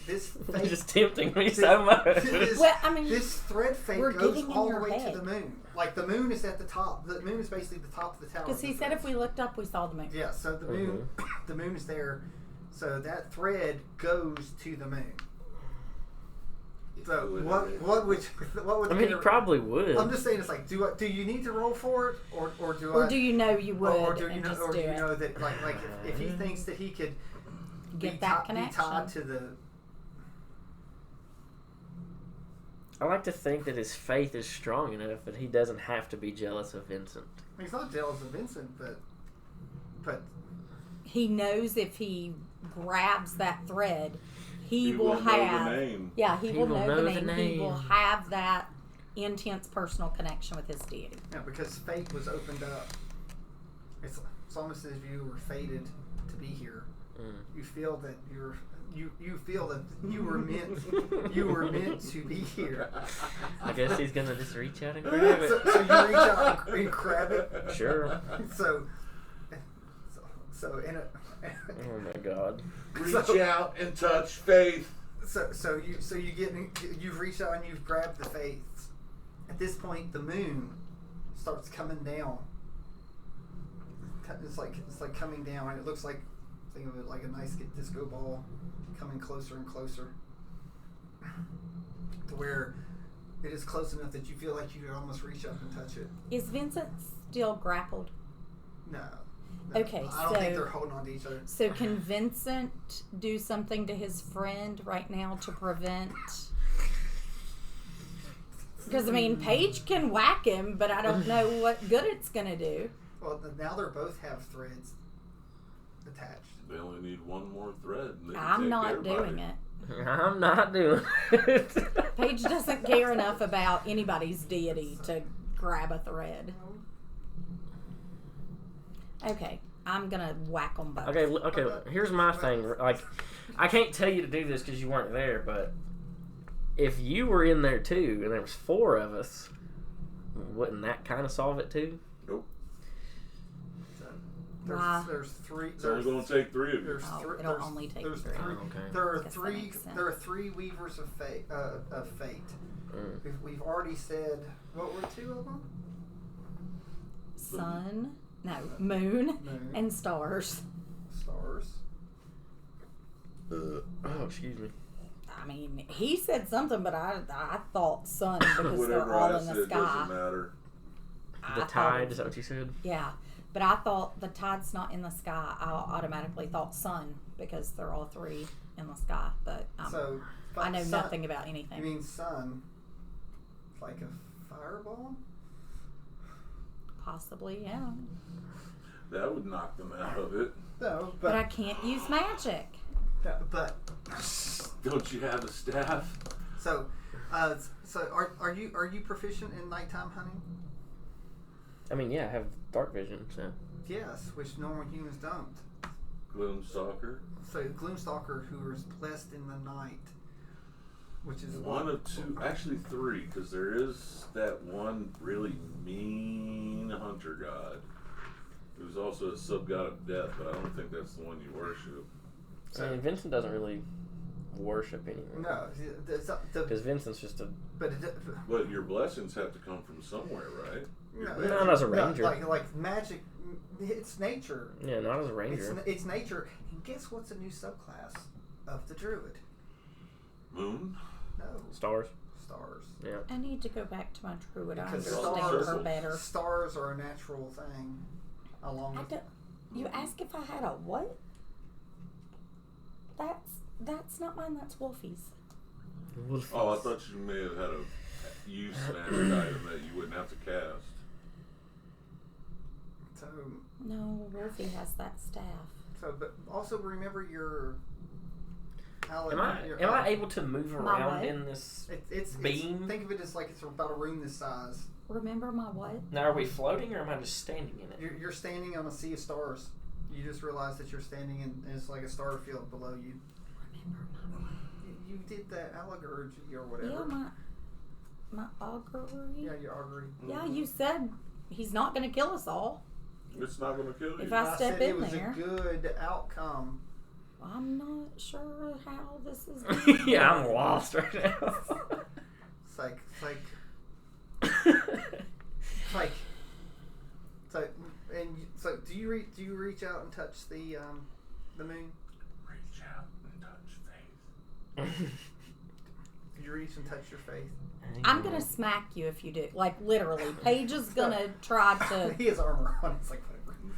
You're fate, just tempting me so much. Well, I mean, this thread fate we're goes getting in all the your way head. to the moon. Like the moon is at the top. The moon is basically the top of the tower. Because he said if we looked up, we saw the moon. Yeah, so the moon, the moon is there. So that thread goes to the moon. So what would I mean, he probably would. I'm just saying, it's like, do you need to roll for it, or do Or I? do you know you would or do you and know, just or do do you it? know that like if he thinks that he could Get be that be connection. tied to the I like to think that his faith is strong enough that he doesn't have to be jealous of Vincent. he's not jealous of Vincent, but He knows if he grabs that thread, he will know have. the name. Yeah, he will know the name. He name. will have that intense personal connection with his deity. yeah, because fate was opened up. It's almost as if you were fated to be here. You feel that you feel that you were meant to be here. I guess he's gonna just reach out and grab it. So you reach out and grab it. Sure. So in a. Oh my God. Reach out and touch faith. So you've reached out and you've grabbed the faith. At this point, the moon starts coming down. It's like coming down, and it looks like, think of it like a nice disco ball coming closer and closer, to where it is close enough that you feel like you could almost reach up and touch it. Is Vincent still grappled? No. Okay, I don't think so- they're holding on to each other. So can Vincent do something to his friend right now to prevent? Because I mean, Paige can whack him, but I don't know what good it's gonna do. Well, now they both have threads. attached. They only need one more thread. And they can I'm take not everybody. doing it. I'm not doing it. Paige doesn't care enough about anybody's deity to grab a thread. Okay, I'm gonna whack them both. Okay. Here's my thing. Like, I can't tell you to do this because you weren't there, but if you were in there too, and there was 4 of us, wouldn't that kind of solve it too? Nope. Why? There's 3. It's only going to take 3 of you. There's Oh, three. it'll There's, only take there's 3. three. Okay. There are Guess that 3. makes sense. There are 3 weavers of fate. Mm. We've already said what were 2 of them? Sun, no, moon, and stars. Stars. Oh, excuse me. I mean, he said something, but I thought sun because Whatever they're all I in said the sky. doesn't matter. I The thought tide, it- is that what you said? Yeah, but I thought the tide's not in the sky. I automatically thought sun because they're all 3 in the sky. But So I know sun- nothing about anything. You mean sun? Like a fireball? Possibly, yeah. That would knock them out of it. No, But I can't use magic. but Don't you have a staff? so are you proficient in nighttime hunting? I mean, yeah, I have dark vision, so. Yes, which normal humans don't. Gloomstalker. So Gloomstalker, who is blessed in the night, which is One of 2, actually 3, because there is that one really mean hunter god, who's also a sub-god of death, but I don't think that's the one you worship. I mean, Vincent doesn't really worship anyone. No, Because Vincent's just a. But your blessings have to come from somewhere, right? Not as a ranger. Like magic, it's nature. Yeah, not as a ranger. It's nature. And guess what's a new subclass of the druid? Moon? No, Stars. stars. Yeah. I need to go back to my druid. I Because understand her stars- better. Stars are a natural thing. Along I with don't, you ask if I had a what? That's not mine. That's Wolfie's. Oh, I thought you may have had a use magic item that you wouldn't have to cast. so No, Wolfie has that staff. but also remember your. Am I able to move My around what? in this? It's beam? think of it as like it's about a room this size. Remember my what? Now, are we floating or am I just standing in it? You're standing on a sea of stars. You just realize that you're standing in it's like a star field below you. Remember my what? You did that allegory or whatever. Yeah, my augury. Yeah, your augury. Yeah, you said he's not going to kill us all. It's not going to kill you. If I step said in it was there. a good outcome. I'm not sure how this is going to Yeah, go. I'm lost right now. It's like so do you reach out and touch the moon? Reach out and touch faith. Do you reach and touch your faith? I'm going to smack you if you do. Like, literally. Paige is going to try to. He has armor on. It's like whatever.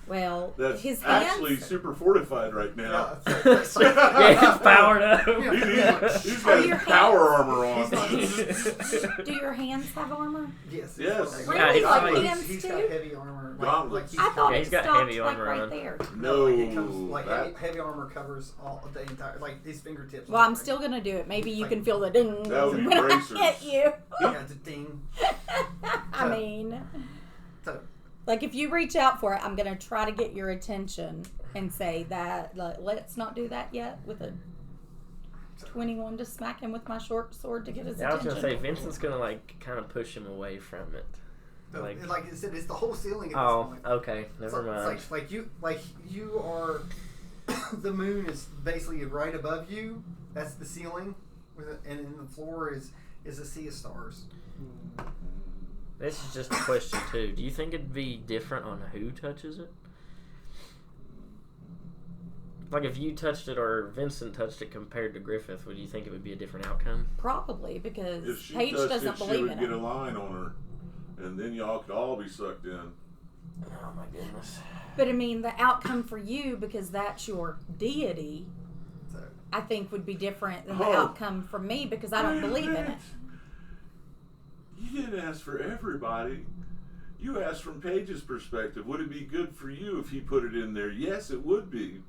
Well, That's his hands. actually super fortified right now. It's like- Yeah, he's powered up. He's Are got your his power hands- armor on. Do your hands have armor? Yes. Yes. Like, Yeah, Really? Like he's- hands he's too? got heavy armor. Gauntlets. I thought Yeah, it he's got stopped heavy like armor right on. there. No, like it comes like that- heavy armor covers all the entire like his fingertips. Well, I'm still going to do it. Maybe you can feel the ding That would be when I bracers. hit you. Yeah, it's a ding. I mean, So like if you reach out for it, I'm going to try to get your attention and say that like, let's not do that yet with a 21 to smack him with my short sword to get his I was attention. gonna say Vincent's gonna like kind of push him away from it. like Like- I said, it's the whole ceiling at Oh, this point. okay, never mind. It's like you are. The moon is basically right above you. That's the ceiling, and then the floor is a sea of stars. This is just a question too. Do you think it'd be different on who touches it? Like if you touched it or Vincent touched it compared to Griffith, would you think it would be a different outcome? Probably because If she Paige touched doesn't it, she believe would in get it. a line on her, and then y'all could all be sucked in. Oh my goodness. But I mean, the outcome for you, because that's your deity, So I think would be different than the Oh. outcome for me because I don't Wait a believe in minute. it. You didn't ask for everybody. You asked from Paige's perspective. Would it be good for you if he put it in there? Yes, it would be.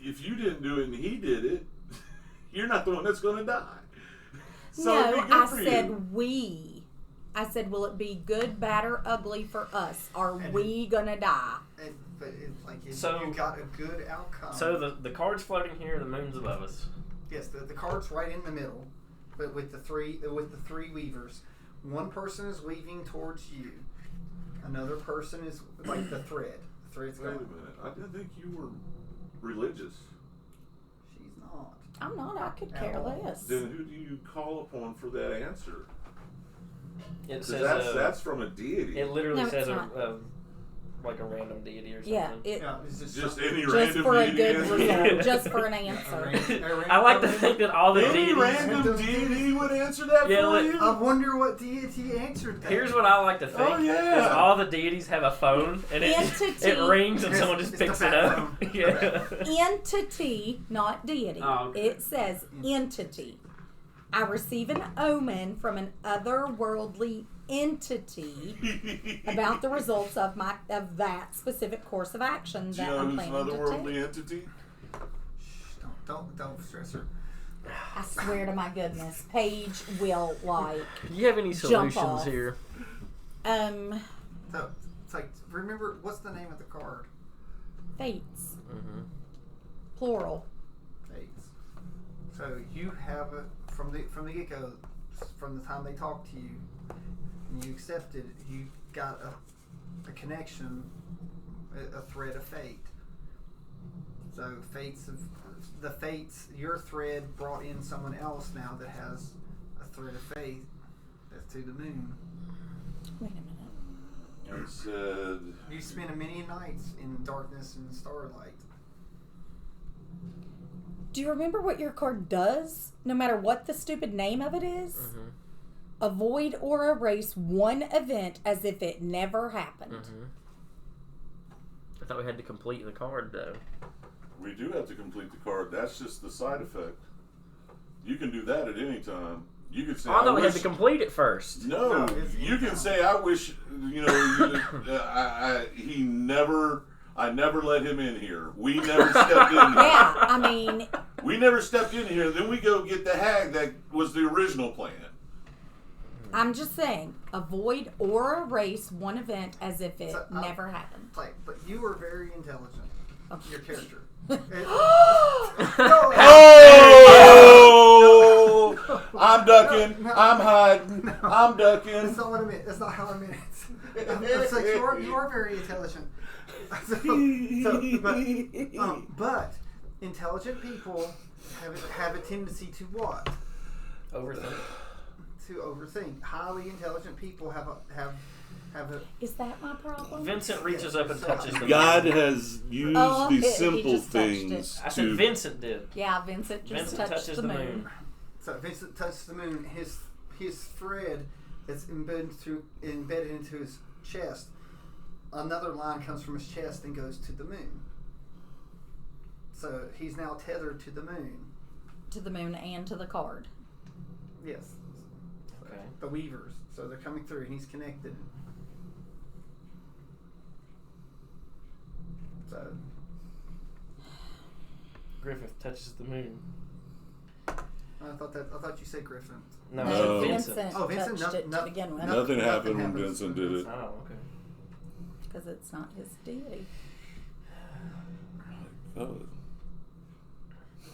if you didn't do it and he did it, you're not the one that's going to die. So No, it'd be good I for said you. we. I said, will it be good, bad, or ugly for us? Are And we gonna die? But it's like if So- you got a good outcome. So the card's floating here, the moon's above us. Yes, the card's right in the middle, but with the three weavers. One person is weaving towards you. Another person is like the thread. The thread's Wait a going. minute. I didn't think you were religious. She's not. I'm not. I could care less. Then who do you call upon for that answer? It Because says that's from a deity. it literally No, says it's not. like a random deity or something. Yeah, it Yeah, it's just Just something- any just random for a deity good answer. result, just for an A answer. random- I like to think that all the Any deities. random deity would answer that Yeah, for like- you? I wonder what deity answered that. Here's what I like to think. Oh, yeah. is all the deities have a phone and Entity. it rings and It's- someone just it's the picks it bat up. phone. Yeah. Entity, not deity. Oh, okay. It says entity. I receive an omen from an otherworldly entity about the results of that specific course of action Do you that know I'm who's planning another to worldly take. entity? Shh, don't stress her. I swear to my goodness, Paige will like. Do you have any Jump solutions off. here? So it's like, remember, what's the name of the card? Fates, Mm-hmm. plural. Fates. So you have a from the get go, from the time they talked to you, and you accepted, you got a connection, a thread of fate. So the fates, your thread brought in someone else now that has a thread of fate that's to the moon. Wait a minute. It said, You spend many nights in darkness and starlight. Do you remember what your card does? No matter what the stupid name of it is? Mm-hmm. Avoid or erase one event as if it never happened. Mm-hmm. I thought we had to complete the card though. we do have to complete the card. That's just the side effect. You can do that at any time. You could say, Oh, I thought we had wish- to complete it first. No, No, it's you can anytime. say, I wish, I never let him in here. We never stepped in here. Yeah, I mean, We never stepped in here. Then we go get the hag that was the original plan. I'm just saying, avoid or erase one event as if it So, never happened. Like, but you were very intelligent. Your character. Oh! I'm ducking. No. I'm hiding. No. I'm ducking. That's not what I meant. That's not how I meant it. It's like you are very intelligent. But intelligent people have a tendency to what? Overthink. To overthink. Highly intelligent people have a. Is that my problem? Vincent reaches up and touches the God moon. has used Oh, these he simple just touched things I said to. Vincent did. Yeah, Vincent just Vincent touched touches the moon. So Vincent touches the moon. His thread that's embedded into his chest. Another line comes from his chest and goes to the moon. So he's now tethered to the moon. To the moon and to the card. Yes. Okay. The weavers. So they're coming through and he's connected. So Griffith touches the moon. I thought you said Griffin. No, No. I said Vincent Oh, Vincent, touched it to no- begin with. no- Nothing happened when happens Vincent when did it. Oh, okay. Because it's not his deity. Oh.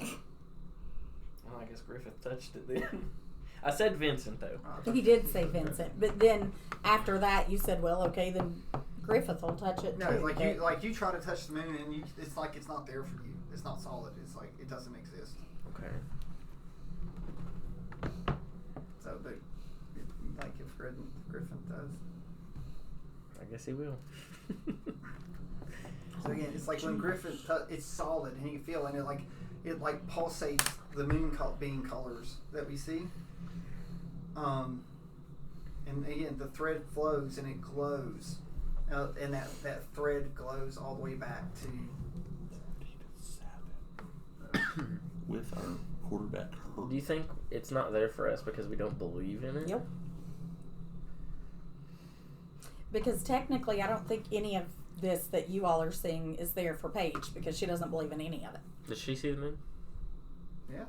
Well, I guess Griffith touched it then. I said Vincent though. He did say Vincent, but then after that you said, well, okay, then Griffith will touch it No, too. like you try to touch the moon and it's like it's not there for you. It's not solid. It's like it doesn't exist. Okay. So, but like if Griffin does. I guess he will. So again, it's like when Griffin, it's solid and he can feel it, and it like pulsates the moon beam colors that we see. And again, the thread flows and it glows, and that thread glows all the way back to. With our quarterback. Do you think it's not there for us because we don't believe in it? Yep. Because technically, I don't think any of this that you all are seeing is there for Paige because she doesn't believe in any of it. Does she see the moon? Yeah,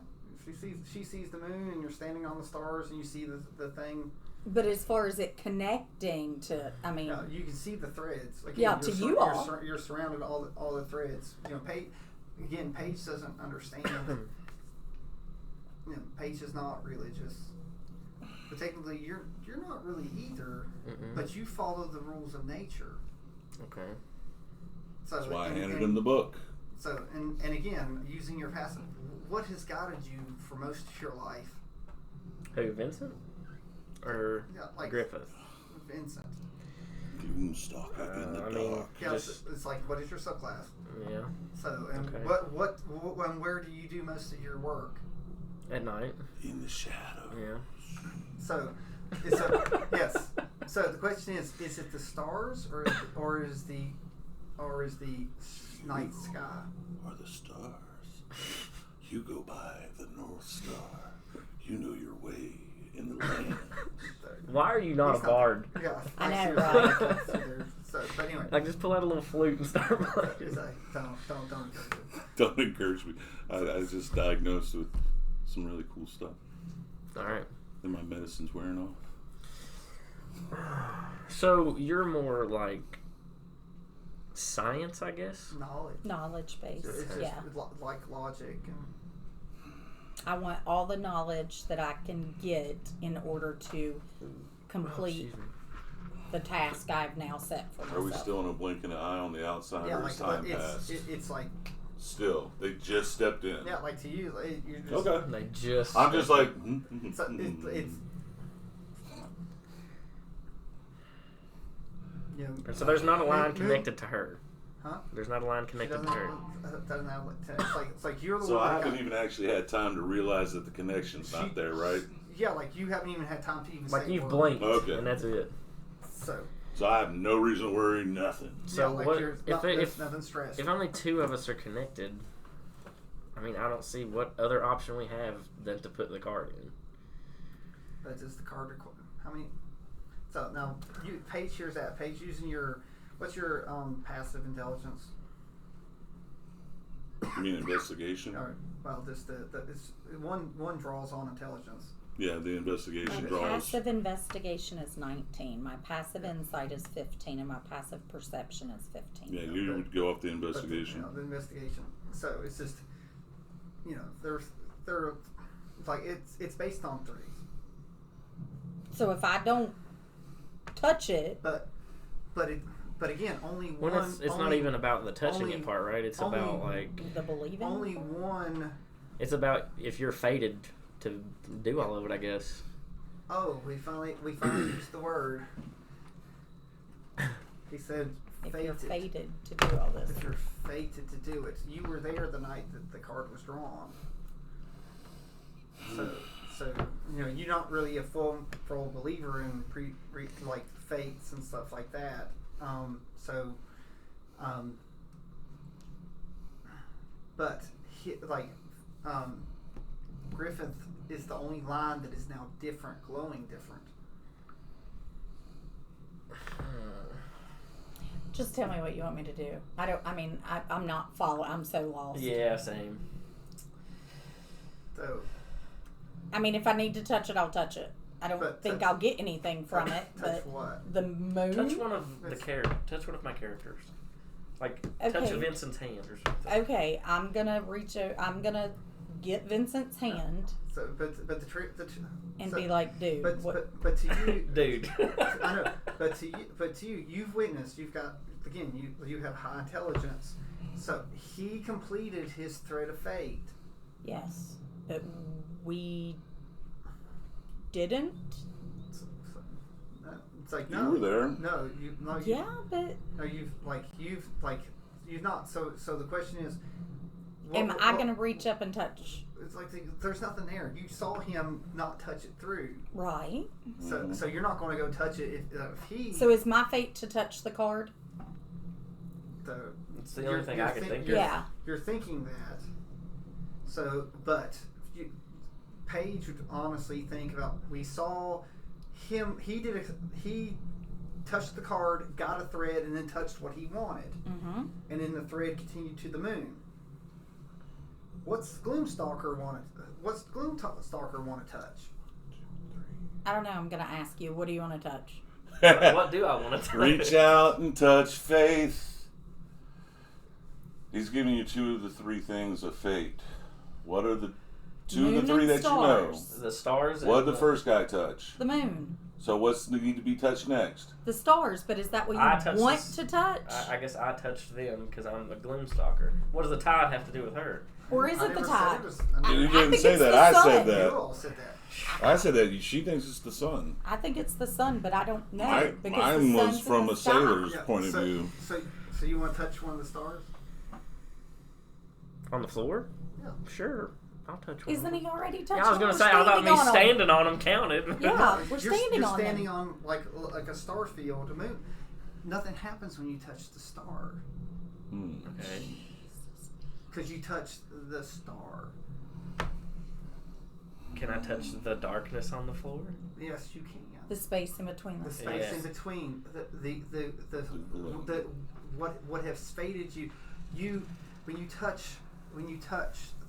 she sees the moon, and you're standing on the stars, and you see the thing. But as far as it connecting to, I mean, No, you can see the threads. Again, Yeah, to you all. You're surrounded all the threads. You know, Paige doesn't understand. You know, Paige is not religious, but technically you're not really either. Mm-mm. But you follow the rules of nature. Okay. So That's why I handed and- him the book. So and again, using your passive, what has guided you for most of your life? Who, Vincent? Or Yeah, like Griffith? Vincent. Goonstalker in the I mean, dark. Yeah, Just- it's like, what is your subclass? Yeah. So, and Okay. where do you do most of your work? At night. In the shadow. Yeah. So, yes. So the question is it the stars or is the night sky? Or the stars. You go by the North Star. You know your way in the land. Why are you not He's a bard? Yeah, I know, seriously. right? So, but anyway, Like, just pull out a little flute and start playing. it's like, don't go. Don't encourage me. I was just diagnosed with some really cool stuff. Alright. And my medicine's wearing off. So, you're more like science, I guess? Knowledge based. It's just Yeah. like logic and. I want all the knowledge that I can get in order to complete Excuse me. the task I've now set for myself. Are we still in a blinking eye on the outside Yeah, or like is time passed? it's like Still, they just stepped in. yeah, like to you, you're just Okay. They just. I'm just like. So it's you know, So there's not a line Moon- connected to her. Huh? There's not a line She connected doesn't to her. doesn't have it's like you're the So one. I that haven't got- even actually had time to realize that the connection's not there, right? Yeah, like you haven't even had time to even Like, say you've a word. blinked, Okay. and that's it. So So I have no reason to worry, nothing. So yeah, like what you're if there's nothing stressed. if only two of us are connected? I mean, I don't see what other option we have than to put the card in. But does the card record how many? So now Paige, here's that Paige using your what's your passive intelligence? You mean investigation? Or, well, just it's one draws on intelligence. Yeah, the investigation My draws. passive investigation is 19. My passive insight is 15, and my passive perception is 15. Yeah, you would go off the But, investigation. the investigation. So it's just they're like it's based on threes. So if I don't touch it, But again, only Well, one. it's not even about the touching only- it part, right? It's only- about like the believing. only one. it's about if you're fated to do all of it, I guess. Oh, we finally used the word. He said if fated. you're fated to do all this. If you're fated to do it, you were there the night that the card was drawn. So you're not really a full believer in like fates and stuff like that. But Griffith is the only line that is now different, glowing different. Just tell me what you want me to do. I'm not following. I'm so lost. Yeah, same. So I mean, if I need to touch it, I'll touch it. I don't But think touch- I'll get anything from it. touch But what? the moon. Touch one of the It's- touch one of my characters. Like touch Okay. Vincent's hand or something. Okay, I'm gonna reach out. I'm gonna get Vincent's hand So, but the trick, and so- be like, dude, but what? but to you, Dude. I know. But to you, you've witnessed. You've got again. You have high intelligence. So he completed his thread of fate. Yes, but we didn't. It's like You no, were there. No, Yeah, but no, you've not. So the question is, am I gonna reach up and touch? It's like there's nothing there. You saw him not touch it through. Right. So you're not going to go touch it if he. So is my fate to touch the card? It's the only thing I can think of. Yeah. You're thinking that. So, but Paige would honestly think about. We saw him. He touched the card, got a thread, and then touched what he wanted, Mm-hmm. and then the thread continued to the moon. What's Gloomstalker want to touch? I don't know. I'm gonna ask you. What do you want to touch? What do I want to touch? Reach out and touch faith. He's giving you 2 of the 3 things of fate. What are the 2 Moon of the 3 and that stars. The stars. you know? What and did the first guy touch? The moon. So what's need to be touched next? The stars. But is that what I you touched want this- to touch? I guess I touched them because I'm a Gloomstalker. What does the tide have to do with her? Or is I it the never said tide? it was- You I didn't think say it's that. the I sun. said You that. all said that. I said that. She thinks it's the sun. I think it's the sun, but I don't know. because Mine the was sun's from in the a sky. sailor's Yeah, point of so, view. So you want to touch one of the stars? On the floor? Yeah. Sure. I'll touch one. Isn't he already touching? Yeah, I was going We're to say, I thought standing me on 'em. standing on them counted. Yeah, we're You're standing on standing them. on like a star field, a moon. Nothing happens when you touch the star Okay. because you touch the star. Can I touch the darkness on the floor? Yes, you can. The space in between The the space Yes. in between the what has faded you when you touch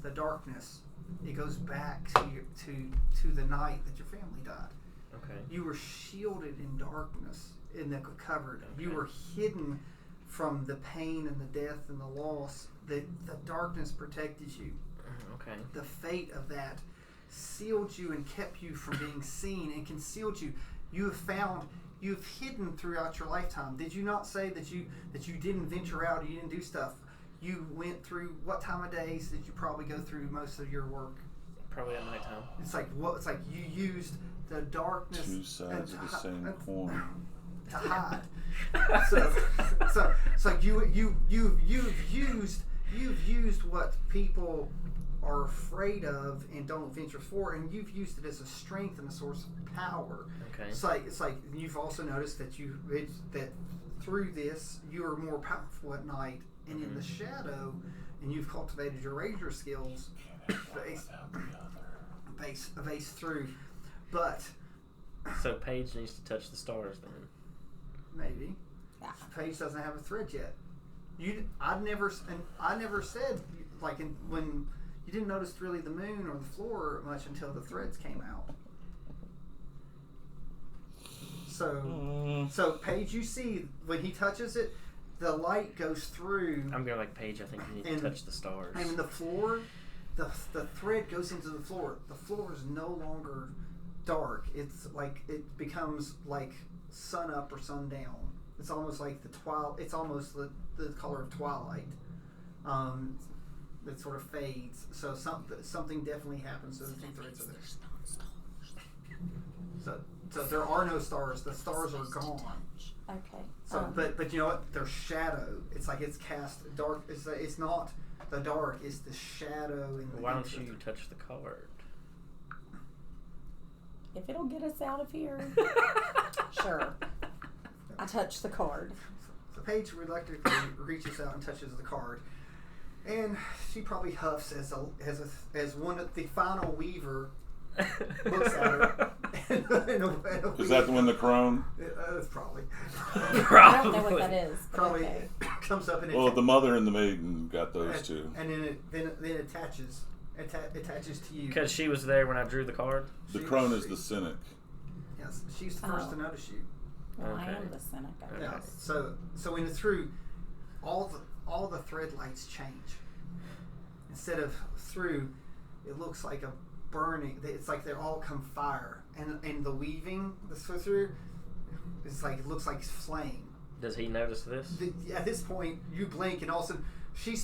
the darkness, it goes back to the night that your family died. Okay. You were shielded in darkness, in the covered. Okay. You were hidden from the pain and the death and the loss. The darkness protected you. Okay. The fate of that sealed you and kept you from being seen and concealed you. You've hidden throughout your lifetime. Did you not say that you didn't venture out, you didn't do stuff? You went through what time of days did you probably go through most of your work? Probably at nighttime. It's like you used the darkness 2 sides of the same coin. to hide. so you've used what people are afraid of and don't venture for, and you've used it as a strength and a source of power. Okay. It's like you've also noticed that that through this you are more powerful at night and in the shadow, and you've cultivated your ranger skills based through. But So Paige needs to touch the stars then. maybe Yeah. Paige doesn't have a thread yet. I never said when you didn't notice really the moon or the floor much until the threads came out. So Paige, you see when he touches it, the light goes through. I'm going like Paige, I think you need And- to touch the stars. And the floor, the thread goes into the floor. The floor is no longer dark. It's like it becomes like sun up or sundown. It's almost like it's almost the color of twilight. It sort of fades. So something definitely happens to the two threads of it. So there are no stars. The stars are gone. Okay. So, but you know what? Their shadow. It's like it's cast dark. It's not the dark. It's the shadow. And Why don't you touch the card? if it'll get us out of here, sure. I touch the card. So Paige reluctantly reaches out and touches the card, and she probably huffs as one of the final weaver looks at her. Is that the one, the crone? That's probably. I don't know what that is. but Probably okay. comes up and Well, the mother and the maiden got those two. and then it attaches to you. Because she was there when I drew the card. The crone is the cynic. Yes, she's the first to notice you. Well, I Okay. am the cynic. Okay. Yeah. So when it's through, all the thread lights change. Instead of through, it looks like a burning. It's like they're all come fire, and the weaving that's through, it's like it looks like flame. Does he notice this? At this point, you blink, and all of a sudden, she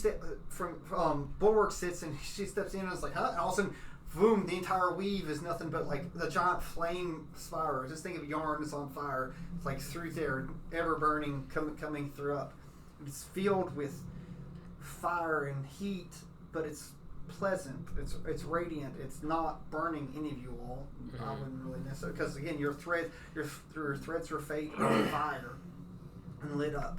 from Bulwark sits, and she steps in, and it's like, huh? And all of a sudden, boom! The entire weave is nothing but like the giant flame spiral. Just think of yarn that's on fire. It's like through there, ever burning, coming through up. It's filled with fire and heat, but it's pleasant. It's radiant. It's not burning any of you all. I wouldn't really necessarily, because again, your threads are fate on fire and lit up.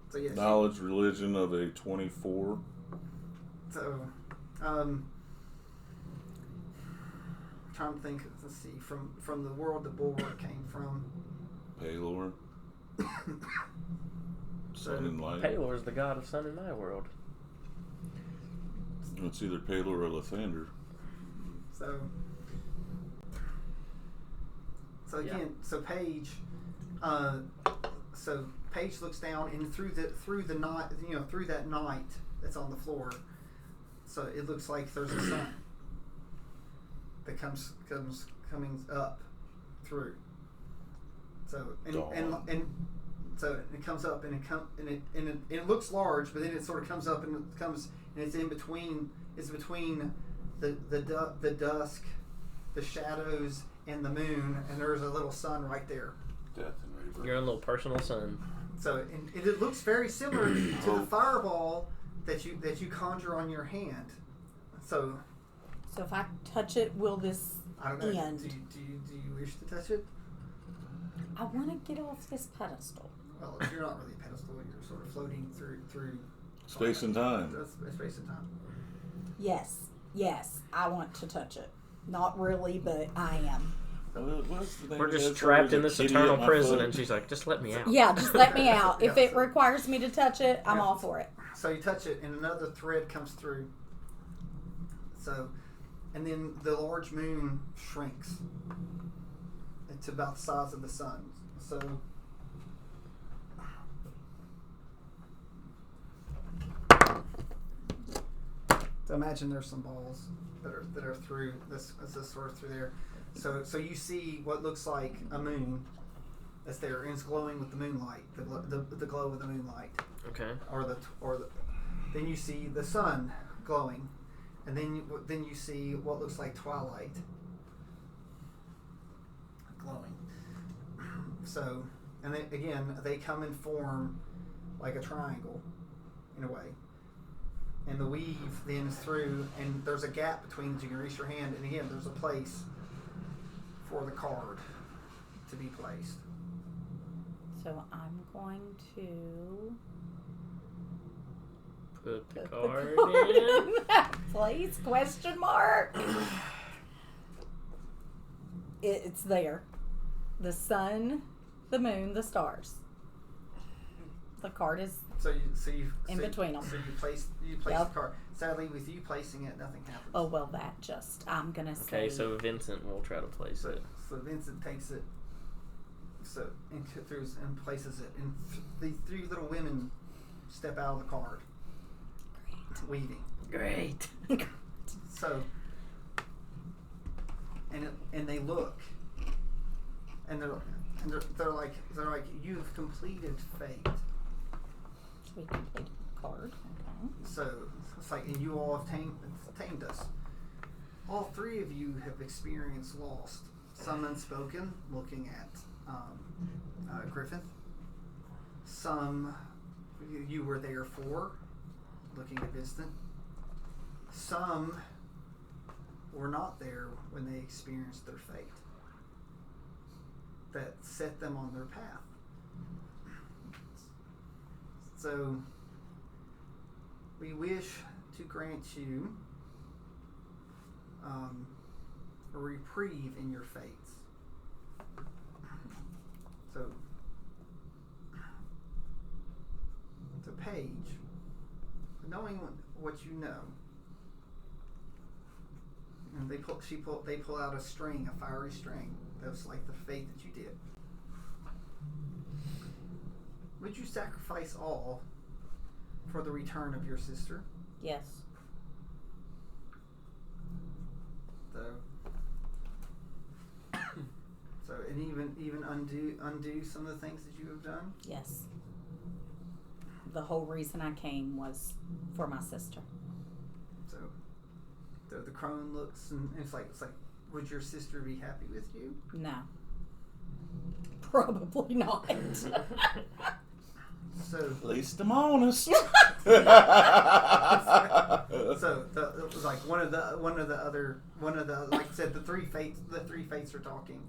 So yes. Knowledge religion of a 24. So, trying to think. Let's see. From the world the Bulwark came from. Palor. Sun and light. Palor is the god of sun in my world. It's either Palor or Lathander. So again, so Paige, Paige looks down, and through the night, through that night that's on the floor, so it looks like there's a sun that coming up through. So and so it comes up, and it looks large, but then it sort of comes up, and it's in between. It's between the dusk, the shadows, and the moon, and there's a little sun right there. Death and rebirth. Your own little personal sun. So and it looks very similar to the fireball that you conjure on your hand. So if I touch it, will this I don't know. end? Do you wish to touch it? I want to get off this pedestal. Well, you're not really a pedestal. You're sort of floating through Space and time. That's space and time. Yes, I want to touch it. Not really, but I am. What's the name We're of just that? trapped There's in a this kitty eternal at my prison, foot. and she's like, just let me out. Yeah, just let me out. If Yeah. it requires me to touch it, I'm Yeah. all for it. So you touch it, and another thread comes through. So, and then the large moon shrinks. It's about the size of the sun. So, imagine there's some balls that are through this sort of through there. So you see what looks like a moon that's there, and it's glowing with the moonlight, the glow of the moonlight. Okay. Then you see the sun glowing, and then you see what looks like twilight glowing. So, and then again, they come and form like a triangle in a way. And the weave then is through, and there's a gap between you can reach your hand, and again, there's a place for the card to be placed. So I'm going to Put the put card in in. that place? Question mark. It's there. The sun, the moon, the stars. The card is So you in between them. So you place Yep. the card. Sadly, with you placing it, nothing happens. Oh well, that just I'm gonna say. Okay, so Vincent will try to place it. So Vincent takes it. So and places it, and the three little women step out of the card, weaving. Great. So, and they look, and they're like you've completed fate. We completed the card. Okay. So it's like, and you all have tamed us. All three of you have experienced lost. Some unspoken, looking at Griffith. Some you were there for, looking at Vincent. Some were not there when they experienced their fate. That set them on their path. So we wish to grant you a reprieve in your fates. So Paige, knowing what you know, and they pull out a string, a fiery string. That's like the fate that you did. Would you sacrifice all for the return of your sister? Yes. So and even undo some of the things that you have done? Yes. The whole reason I came was for my sister. So the crone looks, and it's like, would your sister be happy with you? No. Probably not. So At least I'm honest. so it was like one of the other like I said, the three fates are talking.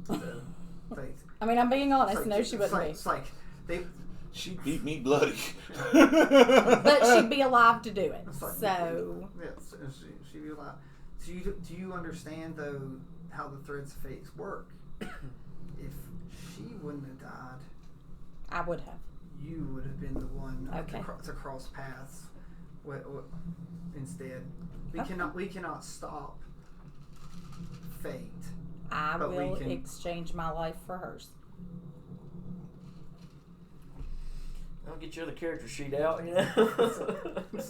Fates. I mean, I'm being honest. It's No, like- she wouldn't be. It's like they. She beat me bloody. But she'd be alive to do it. It's like, So yes, she'd be alive. Do you understand though how the threads of fate work? If she wouldn't have died, I would have. You would have been the one Okay. to cross paths instead. Okay. We cannot stop fate. I But we will can- exchange my life for hers. I'll get your other character sheet out, you know. It's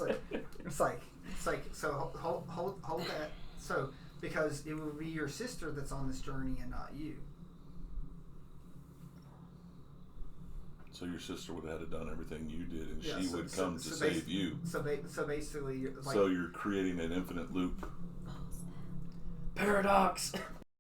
like so hold that. So because it will be your sister that's on this journey and not you. So your sister would have had to done everything you did, and Yeah, she so- would so- come so to basi- save you. So basically, you're like, So you're creating an infinite loop. Paradox.